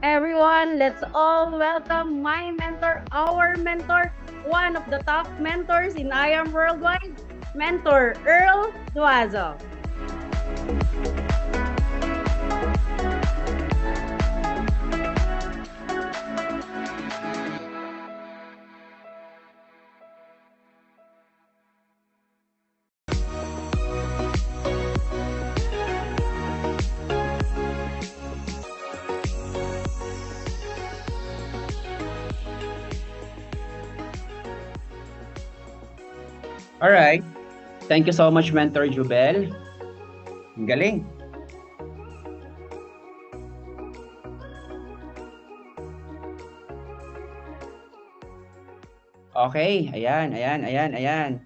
everyone. Let's all welcome my mentor, our mentor, one of the top mentors in IAM Worldwide, Mentor Earl Duazo. All right. Thank you so much, Mentor Jubel. Ang galing. Okay, ayan.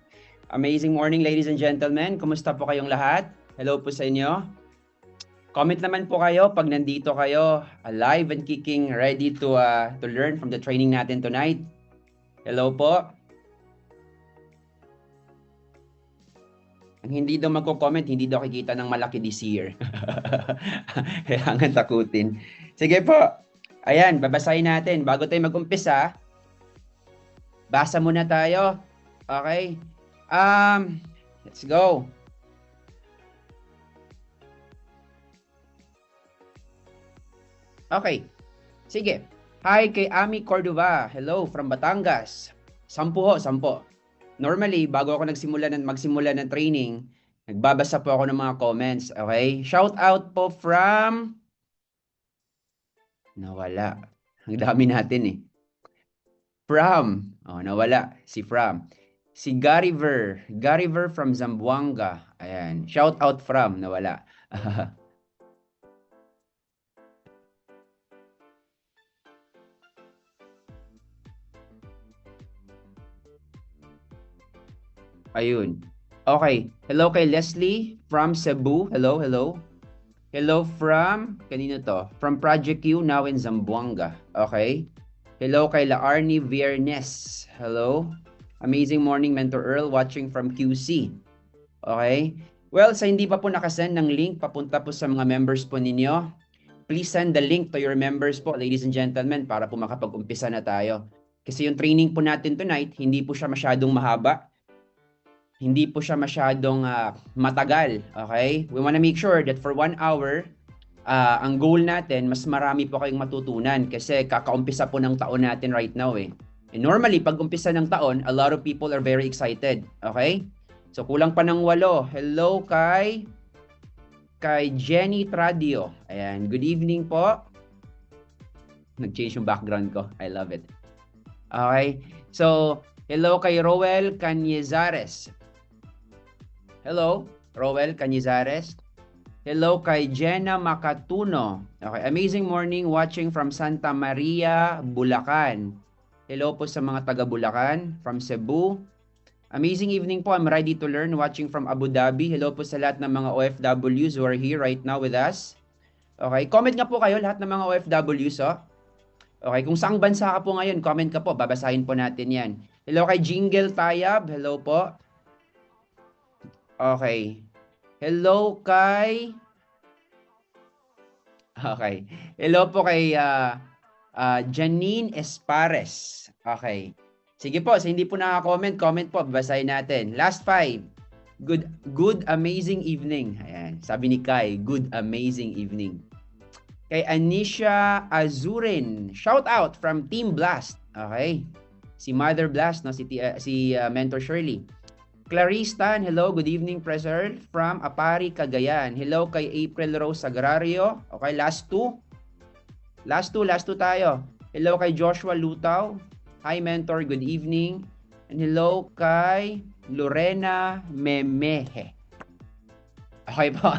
Amazing morning, ladies and gentlemen. Kumusta po kayong lahat? Hello po sa inyo. Comment naman po kayo pag nandito kayo, alive and kicking, ready to learn from the training natin tonight. Hello po. Ang hindi daw magko-comment, hindi daw kikita ng malaki this year. Kailangan takutin. Sige po. Ayan, babasahin natin. Bago tayo mag-umpisa, basa muna tayo. Okay? Let's go. Okay. Sige. Hi kay Ami Cordova. Hello from Batangas. 10 ho, 10. Normally, bago ako magsimula ng training, nagbabasa po ako ng mga comments. Okay? Shout out po from... Nawala. Ang dami natin eh. From. Oh, nawala. Si from. Si Gariver. Gariver from Zamboanga. Ayan. Shout out from. Nawala. Ayun. Okay. Hello kay Leslie from Cebu. Hello. Hello from, kanino to? From Project Q, now in Zamboanga. Okay. Hello kay Laarni Viernes. Hello. Amazing morning, Mentor Earl, watching from QC. Okay. Well, sa hindi pa po nakasend ng link, papunta po sa mga members po ninyo. Please send the link to your members po, ladies and gentlemen, para po makapag-umpisa na tayo. Kasi yung training po natin tonight, hindi po siya masyadong mahaba. Hindi po siya masyadong matagal. Okay? We want to make sure that for 1 hour, ang goal natin, mas marami po kayong matutunan kasi kakaumpisa po ng taon natin right now eh. And normally, pag umpisa ng taon, a lot of people are very excited. Okay? So, kulang pa ng 8. Hello kay Jenny Tradio. Ayan, good evening po. Nag-change yung background ko. I love it. Okay? So, hello kay Roel Canyezares. Hello, Roel Canyezares. Hello kay Jenna Macatuno. Okay, amazing morning watching from Santa Maria, Bulacan. Hello po sa mga taga Bulacan, from Cebu. Amazing evening po. I'm ready to learn watching from Abu Dhabi. Hello po sa lahat ng mga OFWs who are here right now with us. Okay, comment nga po kayo lahat ng mga OFWs, oh. Okay, kung saang bansa ka po ngayon, comment ka po. Babasahin po natin yan. Hello kay Jingle Tayab. Hello po. Okay. Hello kay... Okay. Hello po kay Janine Espares. Okay. Sige po, sa hindi po naka-comment, comment po, babasahin natin. Last 5. Good amazing evening. Ayan, sabi ni Kai, good amazing evening. Kay Anisha Azurin, shout out from Team Blast. Okay. Si Mother Blast, no, si Mentor Shirley. Clarice Tan, hello, good evening, Preser, from Apari, Cagayan. Hello kay April Rose Sagrario. Okay, last 2. Last two tayo. Hello kay Joshua Lutaw. Hi, Mentor, good evening. And hello kay Lorena Memehe. Okay po.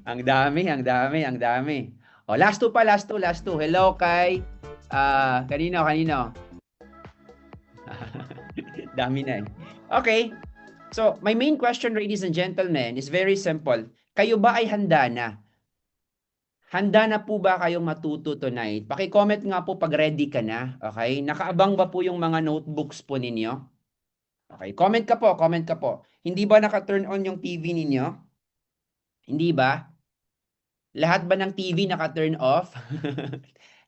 ang dami. O, last 2 pa, last 2. Hello kay, kanino? Dami na eh. Okay. So, my main question, ladies and gentlemen, is very simple. Kayo ba ay handa na? Handa na po ba kayong matuto tonight? Paki-comment nga po pag ready ka na. Okay? Nakaabang ba po yung mga notebooks po ninyo? Okay. Comment ka po. Hindi ba naka-turn on yung TV ninyo? Hindi ba? Lahat ba ng TV naka-turn off?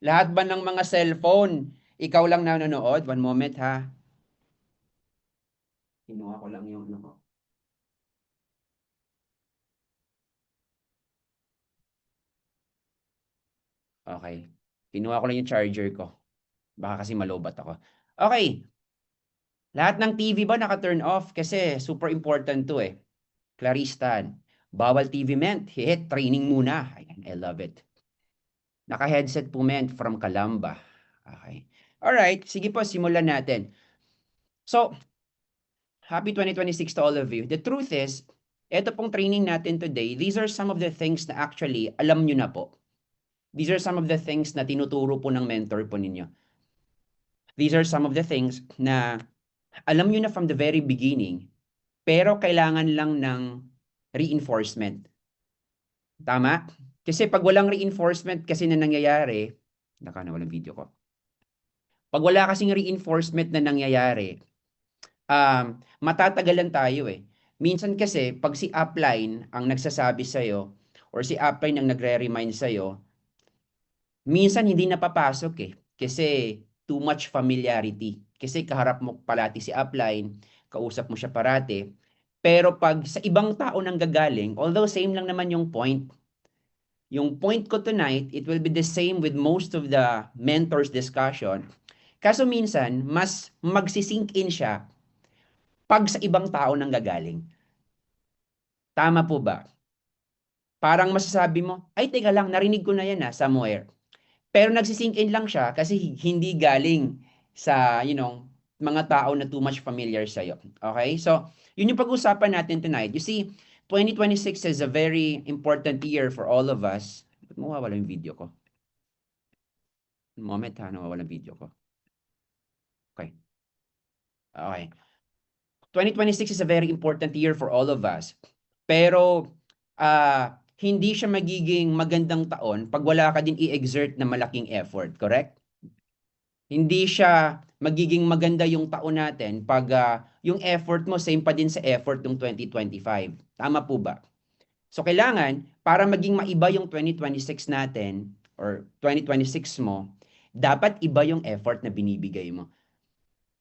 Lahat ba ng mga cellphone? Ikaw lang nanonood? One moment ha. Kinuha ko lang yung ano ko. Okay. Kinuha ko lang yung charger ko. Baka kasi malobat ako. Okay. Lahat ng TV ba naka-turn off? Kasi super important to eh. Claristan. Bawal TV ment. Hit training muna. Ayan, I love it. Naka-headset po ment from Calamba. Okay. Alright. Sige po, simulan natin. So, happy 2026 to all of you. The truth is, ito pong training natin today, these are some of the things na actually alam nyo na po. These are some of the things na tinuturo po ng mentor po ninyo. These are some of the things na alam nyo na from the very beginning, pero kailangan lang ng reinforcement. Tama? Kasi pag walang reinforcement kasi na nangyayari, walang video ko. Pag wala kasing reinforcement na nangyayari, matatagalan tayo eh. Minsan kasi, pag si upline ang nagsasabi sa'yo, or si upline ang nagre-remind sa'yo, minsan hindi napapasok eh. Kasi too much familiarity. Kasi kaharap mo palati si upline, kausap mo siya parati. Pero pag sa ibang tao nang gagaling, although same lang naman yung point ko tonight, it will be the same with most of the mentors discussion. Kaso minsan, mas magsisink in siya pag sa ibang tao nang gagaling. Tama po ba? Parang masasabi mo, ay teka lang, narinig ko na yan somewhere. Pero nagsisink in lang siya kasi hindi galing sa, mga tao na too much familiar sa'yo. Okay? So, yun yung pag-usapan natin tonight. You see, 2026 is a very important year for all of us. Ba't mawawala yung video ko? Moment ha, nawawala yung video ko. Okay. Okay. 2026 is a very important year for all of us. Pero, hindi siya magiging magandang taon pag wala ka din i-exert na malaking effort, correct? Hindi siya magiging maganda yung taon natin pag yung effort mo same pa din sa effort ng 2025. Tama po ba? So kailangan, para maging maiba yung 2026 natin or 2026 mo, dapat iba yung effort na binibigay mo.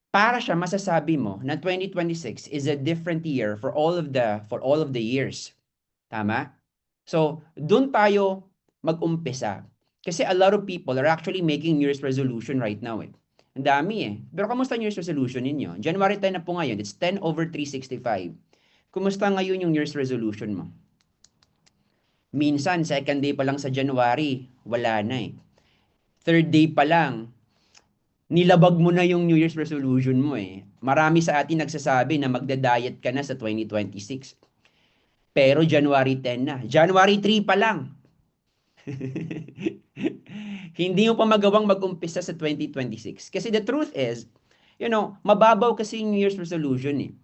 Para siya masasabi mo na 2026 is a different year for all of the years. Tama? So, doon tayo mag-umpisa. Kasi a lot of people are actually making New Year's resolution right now eh. Ang dami eh. Pero kamusta New Year's resolution ninyo? January 10 na po ngayon. It's 10/365. Kumusta ngayon yung New Year's resolution mo? Minsan, second day pa lang sa January, wala na eh. Third day pa lang, nilabag mo na yung New Year's resolution mo eh. Marami sa atin nagsasabi na magda-diet ka na sa 2026. Pero January 10 na. January 3 pa lang. Hindi mo pa magawang mag-umpisa sa 2026. Kasi the truth is, mababaw kasi yung New Year's resolution eh.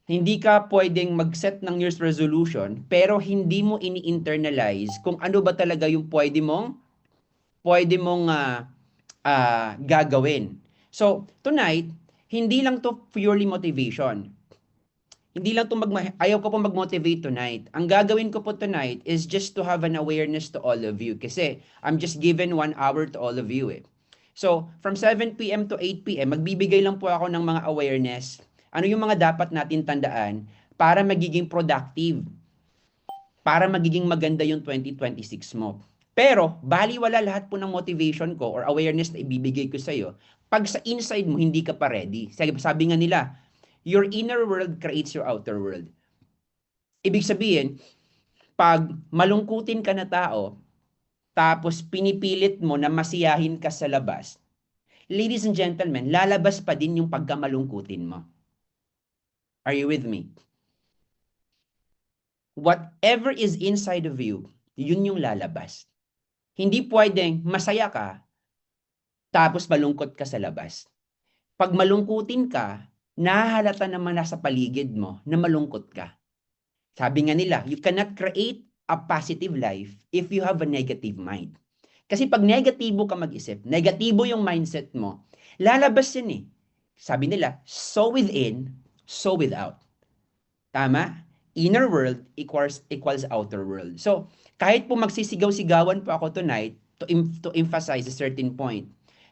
Hindi ka pwedeng mag-set ng New Year's resolution, pero hindi mo ini-internalize kung ano ba talaga yung pwede mong gagawin. So, tonight, hindi lang to purely motivation. Hindi lang to ayaw ko po mag-motivate tonight. Ang gagawin ko po tonight is just to have an awareness to all of you. Kasi I'm just given 1 hour to all of you eh. So, from 7 p.m. to 8 p.m., magbibigay lang po ako ng mga awareness. Ano yung mga dapat natin tandaan para magiging productive? Para magiging maganda yung 2026 mo. Pero, baliwala lahat po ng motivation ko or awareness na ibibigay ko sa'yo. Pag sa inside mo, hindi ka pa ready. Sabi nga nila, your inner world creates your outer world. Ibig sabihin, pag malungkutin ka na tao, tapos pinipilit mo na masiyahin ka sa labas, ladies and gentlemen, lalabas pa din yung pagkamalungkutin mo. Are you with me? Whatever is inside of you, yun yung lalabas. Hindi pwedeng masaya ka, tapos malungkot ka sa labas. Pag malungkutin ka, nahahalata naman nasa paligid mo na malungkot ka. Sabi nga nila, you cannot create a positive life if you have a negative mind. Kasi pag negatibo ka mag-isip, negatibo yung mindset mo, lalabas yun eh. Sabi nila, so within, so without. Tama? inner world equals outer world. So, kahit po magsisigaw-sigawan po ako tonight to emphasize a certain point,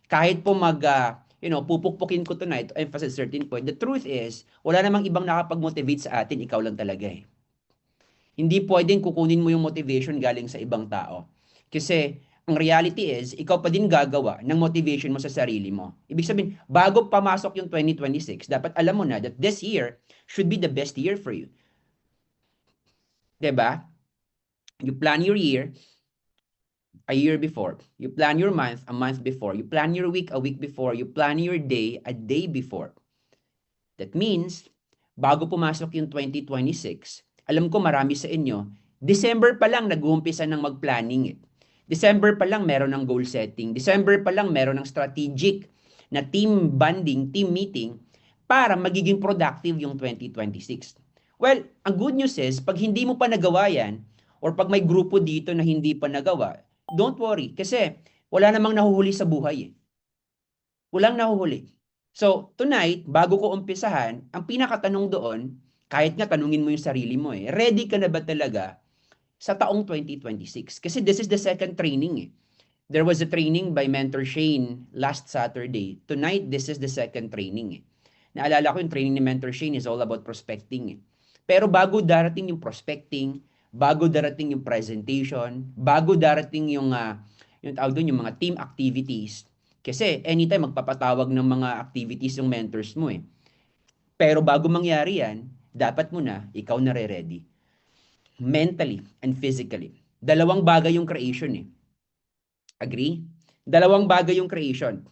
kahit po pupukpukin ko tonight to emphasize a certain point, the truth is, wala namang ibang nakapag-motivate sa atin, ikaw lang talaga eh. Hindi pwedeng kukunin mo yung motivation galing sa ibang tao. Kasi, ang reality is, ikaw pa din gagawa ng motivation mo sa sarili mo. Ibig sabihin, bago pamasok yung 2026, dapat alam mo na that this year should be the best year for you. 'Di ba? You plan your year a year before. You plan your month a month before. You plan your week a week before. You plan your day a day before. That means, bago pumasok yung 2026, alam ko marami sa inyo, December pa lang nag-uumpisa ng mag-planning eh. December pa lang meron ng goal setting. December pa lang meron ng strategic na team bonding, team meeting para magiging productive yung 2026. Well, ang good news is, pag hindi mo pa nagawa yan, or pag may grupo dito na hindi pa nagawa, don't worry. Kasi wala namang nahuhuli sa buhay eh. Walang nahuhuli. So, tonight, bago ko umpisahan, ang pinakatanong doon, kahit nga tanungin mo yung sarili mo eh, ready ka na ba talaga sa taong 2026? Kasi this is the second training eh. There was a training by Mentor Shane last Saturday. Tonight, this is the second training eh. Naalala ko yung training ni Mentor Shane is all about prospecting eh. Pero bago darating yung prospecting, bago darating yung presentation, bago darating yung tawag doon, yung mga team activities, kasi anytime magpapatawag ng mga activities yung mentors mo eh. Pero bago mangyari yan, dapat mo na, ikaw na re-ready. Mentally and physically. Dalawang bagay yung creation eh. Agree? Dalawang bagay yung creation.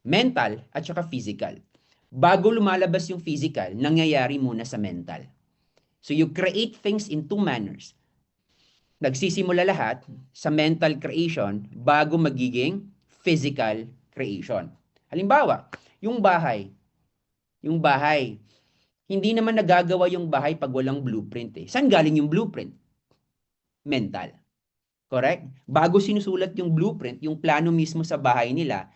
Mental at saka physical. Bago lumalabas yung physical, nangyayari muna sa mental. So you create things in two manners. Nagsisimula lahat sa mental creation bago magiging physical creation. Halimbawa, yung bahay. Hindi naman nagagawa yung bahay pag walang blueprint eh. Saan galing yung blueprint? Mental. Correct? Bago sinusulat yung blueprint, yung plano mismo sa bahay nila,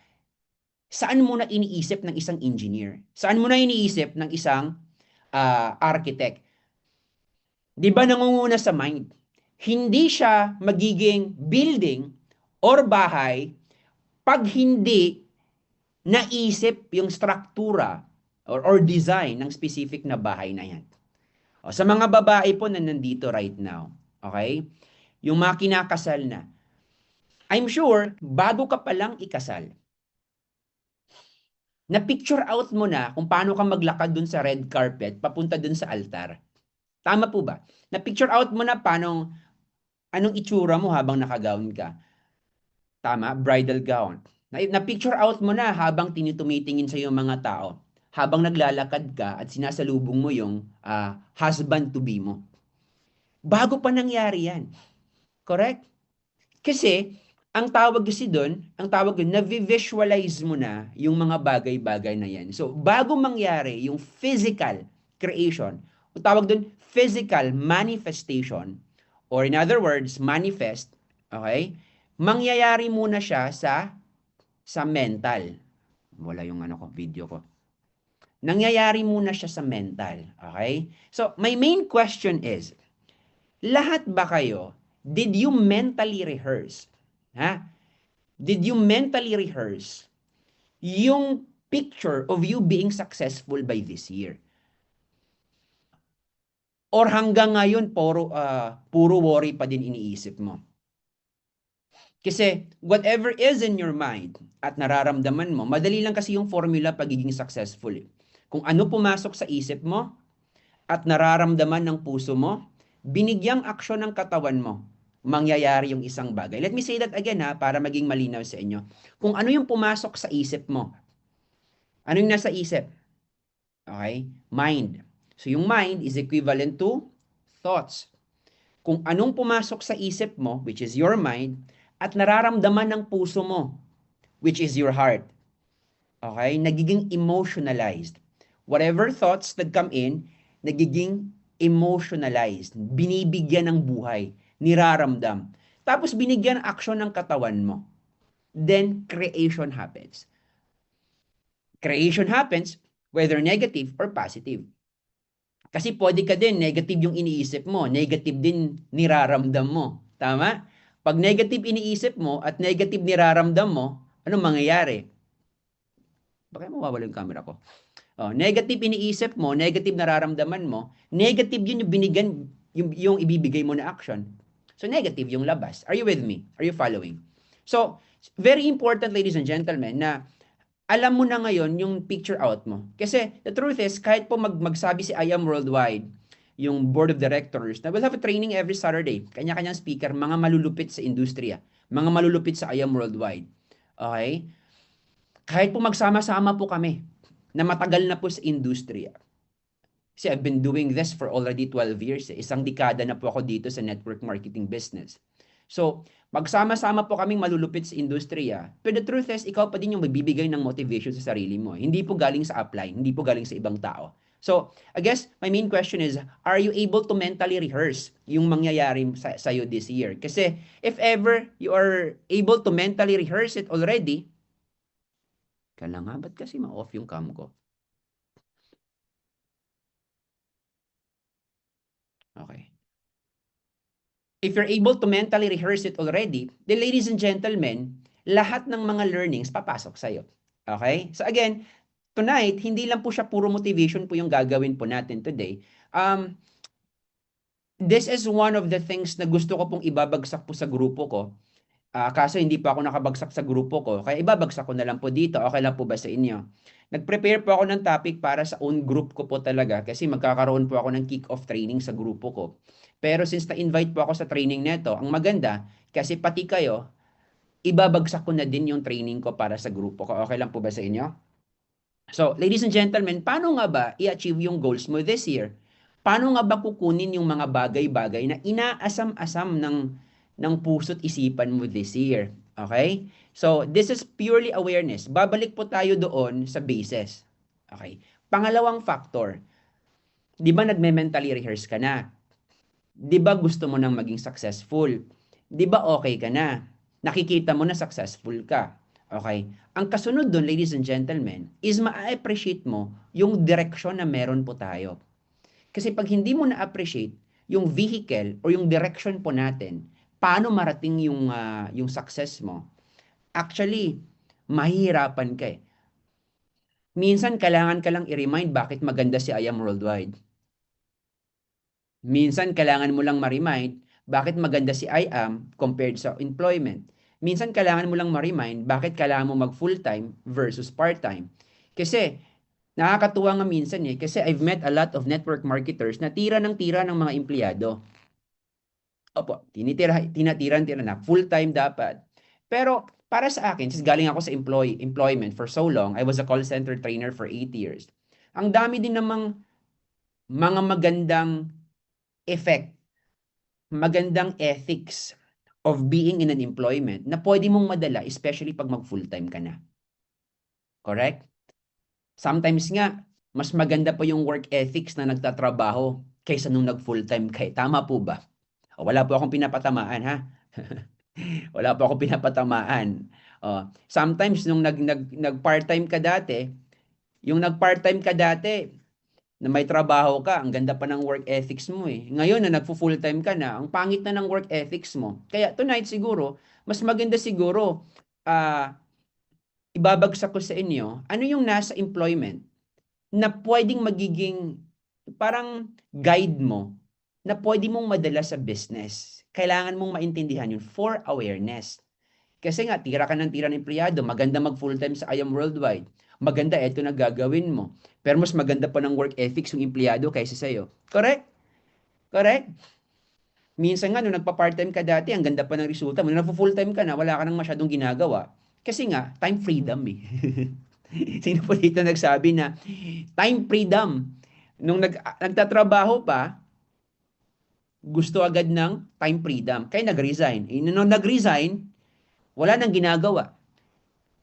saan mo na iniisip ng isang engineer? Saan mo na iniisip ng isang architect? Di ba nangunguna sa mind? Hindi siya magiging building or bahay pag hindi naisip yung struktura or design ng specific na bahay na yan. O, sa mga babae po na nandito right now, okay? Yung mga kinakasal na, I'm sure, bago ka palang ikasal, na-picture out mo na kung paano ka maglakad dun sa red carpet papunta dun sa altar. Tama po ba? Na-picture out mo na anong itsura mo habang nakagown ka. Tama? Bridal gown. Na-picture out mo na habang tumitingin sa iyo mga tao. Habang naglalakad ka at sinasalubong mo yung husband-to-be mo. Bago pa nangyari yan. Correct? Kasi, ang tawag doon, na-visualize mo na yung mga bagay-bagay na yan. So, bago mangyari yung physical creation, o tawag doon, physical manifestation, or in other words, manifest, okay? Mangyayari muna siya sa mental. Wala yung video ko. Nangyayari muna siya sa mental, okay? So, my main question is, lahat ba kayo, did you mentally rehearse? Ha? Did you mentally rehearse yung picture of you being successful by this year? Or hanggang ngayon, puro worry pa din iniisip mo? Kasi whatever is in your mind at nararamdaman mo, madali lang kasi yung formula pagiging successful. Kung ano pumasok sa isip mo at nararamdaman ng puso mo, binigyang aksyon ng katawan mo, mangyayari yung isang bagay. Let me say that again para maging malinaw sa inyo. Kung ano yung pumasok sa isip mo, ano yung nasa isip? Okay? Mind. So yung mind is equivalent to thoughts. Kung anong pumasok sa isip mo, which is your mind, at nararamdaman ng puso mo, which is your heart, okay, nagiging emotionalized. Whatever thoughts that come in, nagiging emotionalized. Binibigyan ng buhay, niraramdam. Tapos binigyan ng aksyon ng katawan mo. Then creation happens. Creation happens whether negative or positive. Kasi pwede ka din, negative yung iniisip mo, negative din niraramdam mo. Tama? Pag negative iniisip mo at negative niraramdam mo, anong mangyayari? Bakit mawawala yung camera ko? Oh, negative iniisip mo, negative nararamdaman mo, negative yun yung binigyan, yung ibibigay mo na action. So, negative yung labas. Are you with me? Are you following? So, very important, ladies and gentlemen, na alam mo na ngayon yung picture out mo. Kasi, the truth is, kahit po magsabi si I Am Worldwide, yung board of directors, na we'll have a training every Saturday, kanya-kanyang speaker, mga malulupit sa industriya, mga malulupit sa I Am Worldwide. Okay? Kahit po magsama-sama po kami, na matagal na po sa industriya. Kasi I've been doing this for already 12 years. Isang dekada na po ako dito sa network marketing business. So, magsama-sama po kaming malulupit sa industriya. But the truth is, ikaw pa din yung magbibigay ng motivation sa sarili mo. Hindi po galing sa upline, hindi po galing sa ibang tao. So, I guess my main question is, are you able to mentally rehearse yung mangyayari sa'yo this year? Kasi if ever you are able to mentally rehearse it already, kala nga, ba't kasi ma-off yung cam ko? Okay. If you're able to mentally rehearse it already, then ladies and gentlemen, lahat ng mga learnings papasok sa'yo. Okay? So again, tonight, hindi lang po siya puro motivation po yung gagawin po natin today. This is one of the things na gusto ko pong ibabagsak po sa grupo ko. Kaso hindi pa ako nakabagsak sa grupo ko, kaya ibabagsak ko na lang po dito. Okay lang po ba sa inyo? Nag-prepare po ako ng topic para sa own group ko po talaga kasi magkakaroon po ako ng kick-off training sa grupo ko. Pero since na-invite po ako sa training neto, ang maganda, kasi pati kayo, ibabagsak ko na din yung training ko para sa grupo ko. Okay lang po ba sa inyo? So, ladies and gentlemen, paano nga ba i-achieve yung goals mo this year? Paano nga ba kukunin yung mga bagay-bagay na inaasam-asam ng puso't isipan mo this year? Okay? So, this is purely awareness. Babalik po tayo doon sa basis. Okay? Pangalawang factor, di ba nagme-mentally rehearse ka na? Di ba gusto mo nang maging successful? Di ba okay ka na? Nakikita mo na successful ka. Okay? Ang kasunod doon, ladies and gentlemen, is ma-appreciate mo yung direction na meron po tayo. Kasi pag hindi mo na-appreciate yung vehicle or yung direction po natin, paano marating yung success mo, actually, mahihirapan ka eh. Minsan, kailangan ka lang i-remind bakit maganda si I Am Worldwide. Minsan, kailangan mo lang ma-remind bakit maganda si I Am compared sa employment. Minsan, kailangan mo lang ma-remind bakit kailangan mo mag full-time versus part-time. Kasi, nakakatuwa nga minsan eh, kasi I've met a lot of network marketers na tira ng mga empleyado. Opo, tinatiran na, full-time dapat. Pero, para sa akin, since galing ako sa employment for so long, I was a call center trainer for 8 years. Ang dami din namang mga magandang effect, magandang ethics of being in an employment na pwede mong madala, especially pag mag full-time ka na. Correct? Sometimes nga, mas maganda pa yung work ethics na nagtatrabaho kaysa nung nag full-time ka. Tama po ba? Wala po akong pinapatamaan, ha? Wala po akong pinapatamaan. Sometimes nung nag-part-time ka dati, yung nag-part-time ka dati, na may trabaho ka, ang ganda pa ng work ethics mo eh. Ngayon na nagpo-full-time ka na, ang pangit na ng work ethics mo. Kaya tonight siguro, mas maganda siguro, ibabagsak ko sa inyo, ano yung nasa employment na pwedeng magiging parang guide mo na pwede mong madala sa business. Kailangan mong maintindihan yun for awareness. Kasi nga, tira ka ng empleyado, maganda mag full-time sa I Am Worldwide. Maganda, eto na gagawin mo. Pero mas maganda pa ng work ethics yung empleyado kaysa sa'yo. Correct? Correct? Minsan nga, nung nagpa-part-time ka dati, ang ganda pa ng resulta mo. Nung nagpo-full-time ka na, wala ka nang masyadong ginagawa. Kasi nga, time freedom eh. Sino po dito nagsabi na time freedom? Nung nagtatrabaho pa, gusto agad ng time freedom. Kaya nag-resign. Nung nag-resign, wala nang ginagawa.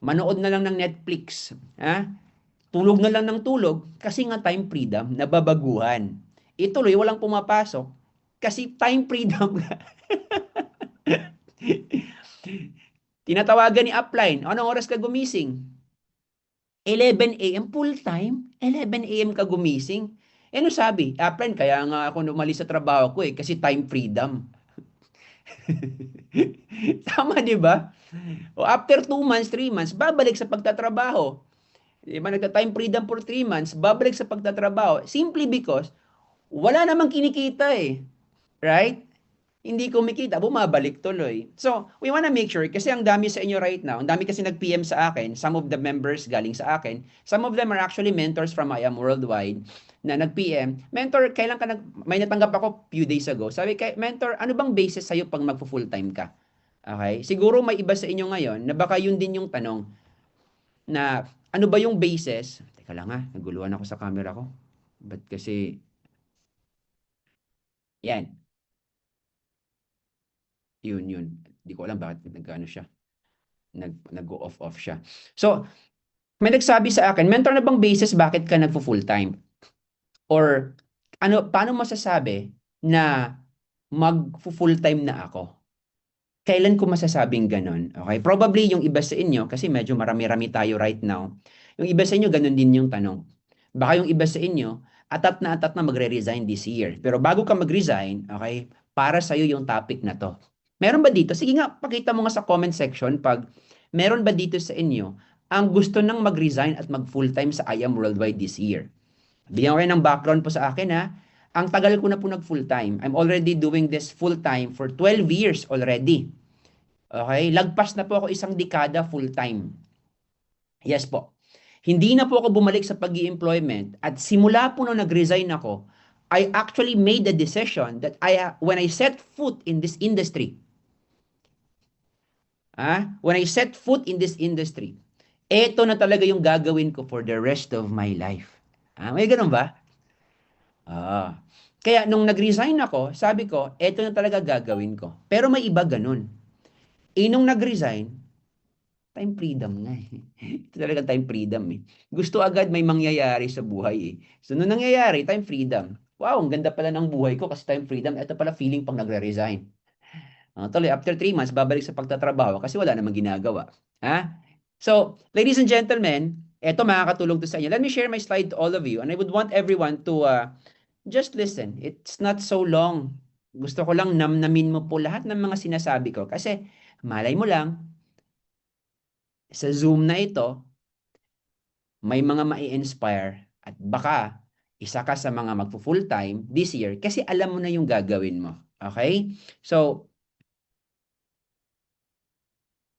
Manood na lang ng Netflix. Ha? Tulog na lang ng tulog kasi nga time freedom, nababaguhan. Ituloy, walang pumapasok kasi time freedom. Tinatawagan ni upline, anong oras ka gumising? 11 a.m. full time? 11 a.m. ka gumising? Ano sabi? Friend, kaya nga ako umalis sa trabaho ko kasi time freedom. Tama, di ba? O after 2 months, 3 months, babalik sa pagtatrabaho. Di ba? Nagta-time freedom for 3 months, babalik sa pagtatrabaho. Simply because, wala namang kinikita eh. Right? Hindi kumikita, bumabalik tuloy. So, we wanna make sure, kasi ang dami sa inyo right now, ang dami kasi nag-PM sa akin, some of the members galing sa akin, some of them are actually mentors from I Am Worldwide, na nag-PM, mentor, kailan ka may natanggap ako few days ago, sabi kay, mentor, ano bang basis sa'yo pag magpo-full time ka? Okay? Siguro may iba sa inyo ngayon, na baka yun din yung tanong, na ano ba yung basis? Teka lang ha, naguluhan ako sa camera ko. Ba't kasi, yan, yun. Hindi ko alam bakit nagkano siya. Nag-go off siya. So, may nagsabi sa akin, mentor na bang basis bakit ka nagfo-full time? Or paano masasabi na mag-full time na ako? Kailan ko masasabing ganun? Okay? Probably yung iba sa inyo, kasi medyo marami-rami tayo right now, yung iba sa inyo, ganun din yung tanong. Baka yung iba sa inyo, atat na magre-resign this year. Pero bago ka mag-resign, okay, para sa'yo yung topic na to. Meron ba dito? Sige nga, pakita mo nga sa comment section pag meron ba dito sa inyo ang gusto nang mag-resign at mag-full-time sa I Am Worldwide this year. Bigyan ko kayo ng background po sa akin ha. Ang tagal ko na po nag-full-time. I'm already doing this full-time for 12 years already. Okay? Lagpas na po ako isang dekada full-time. Yes po. Hindi na po ako bumalik sa pag-i-employment at simula po nung nag-resign ako, I actually made the decision that when I set foot in this industry, when I set foot in this industry, eto na talaga yung gagawin ko for the rest of my life. May ganun ba? Kaya nung nag-resign ako, sabi ko, eto na talaga gagawin ko. Pero may iba ganun. Nung nag-resign, time freedom nga eh. Ito talaga time freedom eh. Gusto agad may mangyayari sa buhay eh. So nung nangyayari, time freedom. Wow, ang ganda pala ng buhay ko kasi time freedom. Ito pala feeling pang nagre-resign. Tuloy, after 3 months, babalik sa pagtatrabaho kasi wala namang ginagawa. So, ladies and gentlemen, eto makakatulong to sa inyo. Let me share my slide to all of you and I would want everyone to just listen. It's not so long. Gusto ko lang namnamin mo po lahat ng mga sinasabi ko kasi malay mo lang, sa Zoom na ito, may mga mai-inspire at baka isa ka sa mga magpo-full time this year kasi alam mo na yung gagawin mo. Okay? So,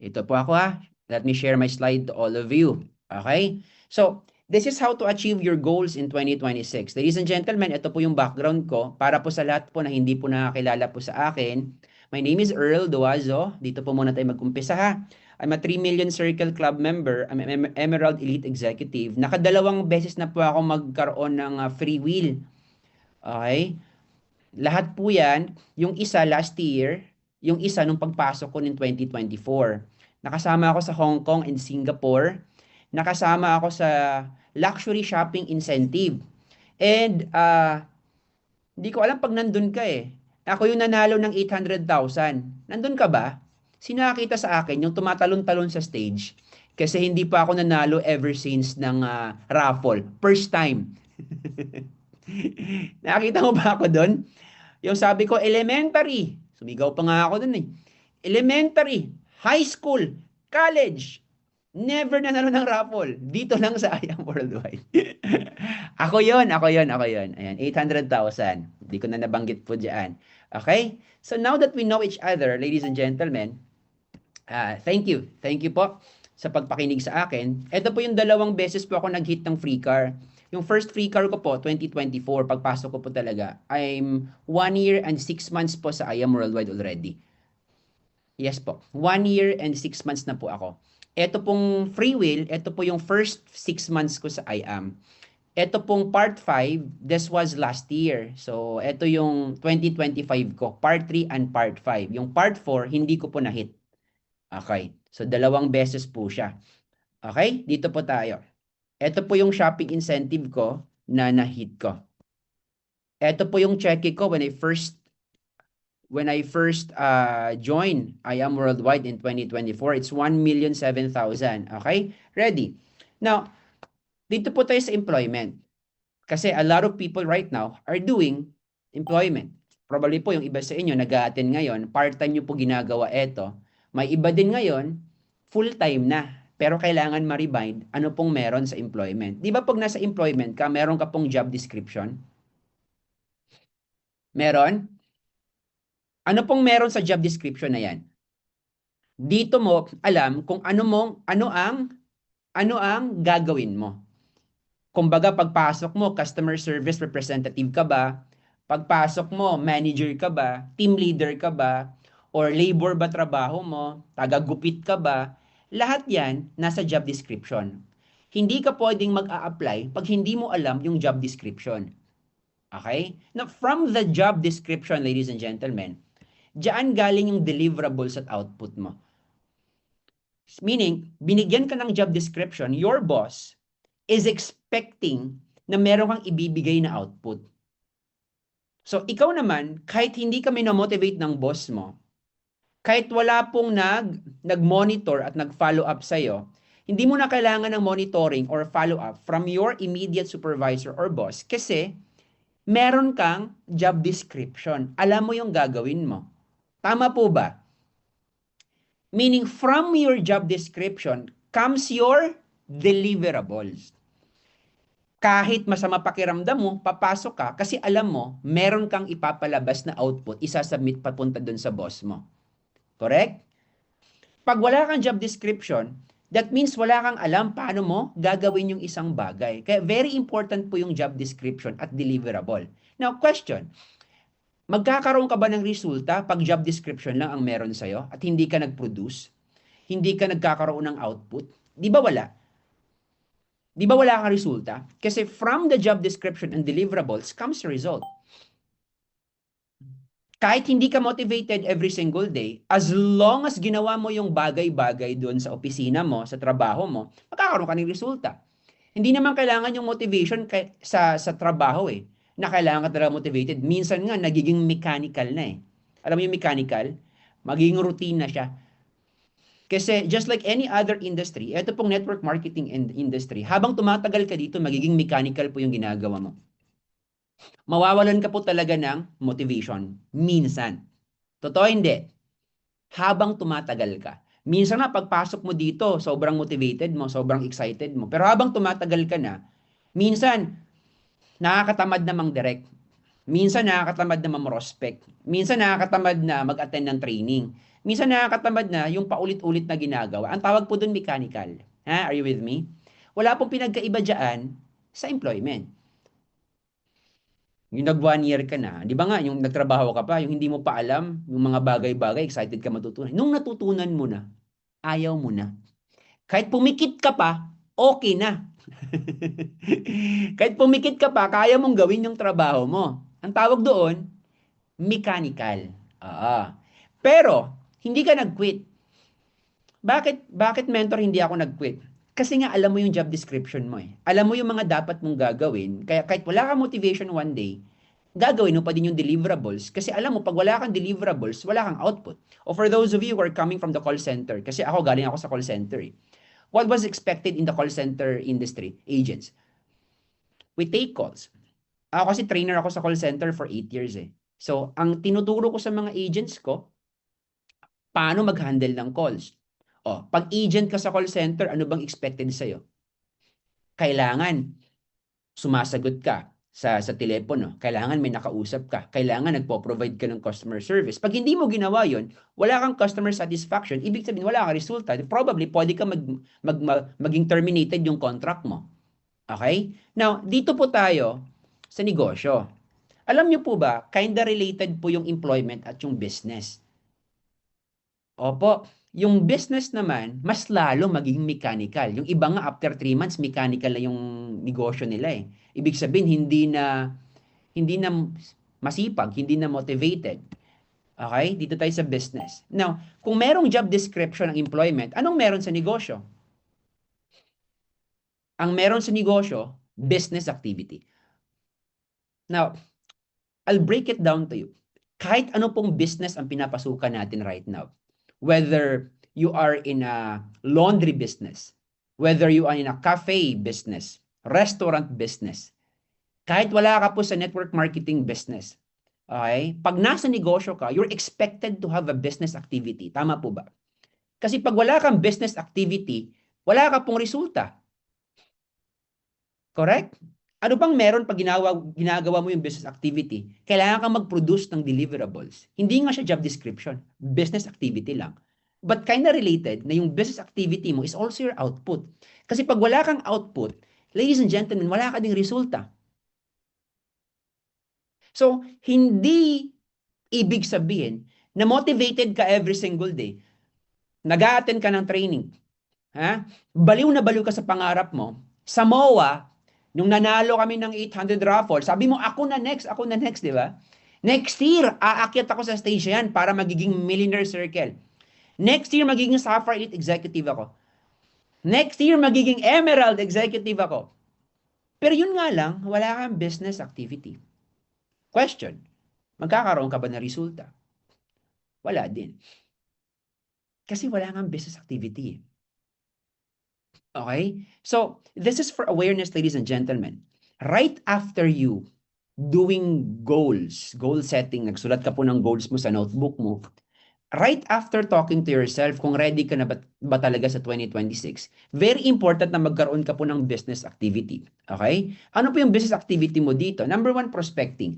ito po ako ha. Let me share my slide to all of you. Okay? So, this is how to achieve your goals in 2026. Ladies and gentlemen, ito po yung background ko para po sa lahat po na hindi po nakakilala po sa akin. My name is Earl Duazo. Dito po muna tayo mag-umpisa ha. I'm a 3 Million Circle Club member. I'm an Emerald Elite Executive. Nakadalawang beses na po ako magkaroon ng free will. Okay? Lahat po yan, yung isa last year, yung isa nung pagpasok ko ng 2024. Nakasama ako sa Hong Kong and Singapore. Nakasama ako sa luxury shopping incentive. And hindi ko alam pag nandun ka eh. Ako yung nanalo ng 800,000. Nandun ka ba? Sino nakakita sa akin yung tumatalon-talon sa stage? Kasi hindi pa ako nanalo ever since ng raffle. First time. Nakakita mo ba ako doon? Yung sabi ko, elementary. Sumigaw pa nga ako doon eh. Elementary, high school, college. Never nanalo ng raffle. Dito lang sa I Am Worldwide. Ako yon. Ayan, 800,000. Hindi ko na nabanggit po dyan. Okay? So now that we know each other, ladies and gentlemen, thank you. Thank you po sa pagpakinig sa akin. Ito po yung 2 beses po ako nag-hit ng free car. Yung first free car ko po, 2024, pagpasok ko po talaga, I'm 1 year and 6 months po sa I Am Worldwide already. Yes po, 1 year and 6 months na po ako. Ito pong free will, ito po yung first 6 months ko sa I Am. Ito pong part 5, this was last year. So, ito yung 2025 ko, part 3 and part 5. Yung part 4, hindi ko po na-hit. Okay, so 2 beses po siya. Okay, dito po tayo. Ito po yung shopping incentive ko na na-hit ko. Ito po yung check ko when I first joined I Am Worldwide in 2024. It's 1,007,000. Okay? Ready? Now, dito po tayo sa employment. Kasi a lot of people right now are doing employment. Probably po yung iba sa inyo nag-a-attend ngayon, part-time nyo po ginagawa ito. May iba din ngayon, full-time na. Pero kailangan ma-remind ano pong meron sa employment. Di ba pag nasa employment ka, meron ka pong job description? Meron? Ano pong meron sa job description na yan? Dito mo alam kung ano ang gagawin mo. Kumbaga, pagpasok mo, customer service representative ka ba? Pagpasok mo, manager ka ba? Team leader ka ba? Or labor ba trabaho mo? Taga-gupit ka ba? Lahat yan nasa job description. Hindi ka pwedeng mag-a-apply pag hindi mo alam yung job description. Okay? Now, from the job description, ladies and gentlemen, diyan galing yung deliverables at output mo. Meaning, binigyan ka ng job description, your boss is expecting na meron kang ibibigay na output. So, ikaw naman, kahit hindi ka minomotivate ng boss mo, kahit wala pong nag-monitor at nag-follow up sa'yo, hindi mo na kailangan ng monitoring or follow up from your immediate supervisor or boss kasi meron kang job description. Alam mo yung gagawin mo. Tama po ba? Meaning, from your job description comes your deliverables. Kahit masama pakiramdam mo, papasok ka kasi alam mo, meron kang ipapalabas na output, isasubmit papunta dun sa boss mo. Correct? Pag wala kang job description, that means wala kang alam paano mo gagawin yung isang bagay. Kaya very important po yung job description at deliverable. Now, question, magkakaroon ka ba ng resulta pag job description lang ang meron sa'yo at hindi ka nag-produce? Hindi ka nagkakaroon ng output? Di ba wala? Di ba wala kang resulta? Kasi from the job description and deliverables comes the result. Kahit hindi ka motivated every single day, as long as ginawa mo yung bagay-bagay doon sa opisina mo, sa trabaho mo, magkakaroon ka ng resulta. Hindi naman kailangan yung motivation sa trabaho na kailangan ka talaga motivated. Minsan nga, nagiging mechanical na Alam mo yung mechanical? Magiging routine na siya. Kasi just like any other industry, ito pong network marketing industry, habang tumatagal ka dito, magiging mechanical po yung ginagawa mo. Mawawalan ka po talaga ng motivation. Minsan. Totoo hindi. Habang tumatagal ka. Minsan na pagpasok mo dito, sobrang motivated mo, sobrang excited mo. Pero habang tumatagal ka na, minsan, nakakatamad na mang-direct. Minsan nakakatamad na ma-prospect. Minsan nakakatamad na mag-attend ng training. Minsan nakakatamad na yung paulit-ulit na ginagawa. Ang tawag po doon mechanical. Ha? Are you with me? Wala pong pinagkaiba dyan sa employment. Yung nag 1 year ka na, di ba nga, yung nagtrabaho ka pa, yung hindi mo pa alam, yung mga bagay-bagay, excited ka matutunan. Nung natutunan mo na, ayaw mo na. Kahit pumikit ka pa, okay na. Kahit pumikit ka pa, kaya mong gawin yung trabaho mo. Ang tawag doon, mechanical. Pero, hindi ka nag-quit. Bakit mentor hindi ako nag-quit? Kasi nga alam mo yung job description mo Alam mo yung mga dapat mong gagawin. Kaya kahit wala kang motivation one day, gagawin mo pa din yung deliverables. Kasi alam mo, pag wala kang deliverables, wala kang output. O for those of you who are coming from the call center, kasi galing ako sa call center What was expected in the call center industry? Agents. We take calls. Ako kasi trainer ako sa call center for 8 years So, ang tinuturo ko sa mga agents ko, paano mag-handle ng calls. Pag agent ka sa call center, ano bang expected sa'yo? Kailangan sumasagot ka sa telepono. Kailangan may nakausap ka. Kailangan nagpo-provide ka ng customer service. Pag hindi mo ginawa yon, wala kang customer satisfaction, ibig sabihin wala kang resulta. Probably, pwede ka maging terminated yung contract mo. Okay? Now, dito po tayo sa negosyo. Alam niyo po ba, kinda related po yung employment at yung business. Opo, yung business naman, mas lalo maging mechanical. Yung iba nga, after 3 months, mechanical na yung negosyo nila Ibig sabihin, hindi na masipag, hindi na motivated. Okay? Dito tayo sa business. Now, kung merong job description ng employment, anong meron sa negosyo? Ang meron sa negosyo, business activity. Now, I'll break it down to you. Kahit ano pong business ang pinapasukan natin right now, whether you are in a laundry business, whether you are in a cafe business, restaurant business, Kahit wala ka po sa network marketing business. Okay? Pag nasa negosyo ka, you're expected to have a business activity. Tama po ba? Kasi pag wala kang business activity, wala ka pong resulta. Correct? Ano bang meron pag ginagawa mo yung business activity? Kailangan kang mag-produce ng deliverables. Hindi nga siya job description. Business activity lang. But kind of related na yung business activity mo is also your output. Kasi pag wala kang output, ladies and gentlemen, wala ka ding resulta. So, hindi ibig sabihin na motivated ka every single day. Nag-a-attend ka ng training. Ha? Baliw na baliw ka sa pangarap mo. Sa MOA, nung nanalo kami ng 800 raffle, sabi mo, ako na next, di ba? Next year, aakyat ako sa stage yan para magiging millionaire circle. Next year, magiging Sapphire Elite Executive ako. Next year, magiging Emerald Executive ako. Pero yun nga lang, wala kang business activity. Question, magkakaroon ka ba ng resulta? Wala din. Kasi wala kang business activity. Okay? So, this is for awareness, ladies and gentlemen. Right after you doing goals, goal setting, nagsulat ka po ng goals mo sa notebook mo, right after talking to yourself, kung ready ka na ba talaga sa 2026, very important na magkaroon ka po ng business activity. Okay? Ano po yung business activity mo dito? Number 1, prospecting.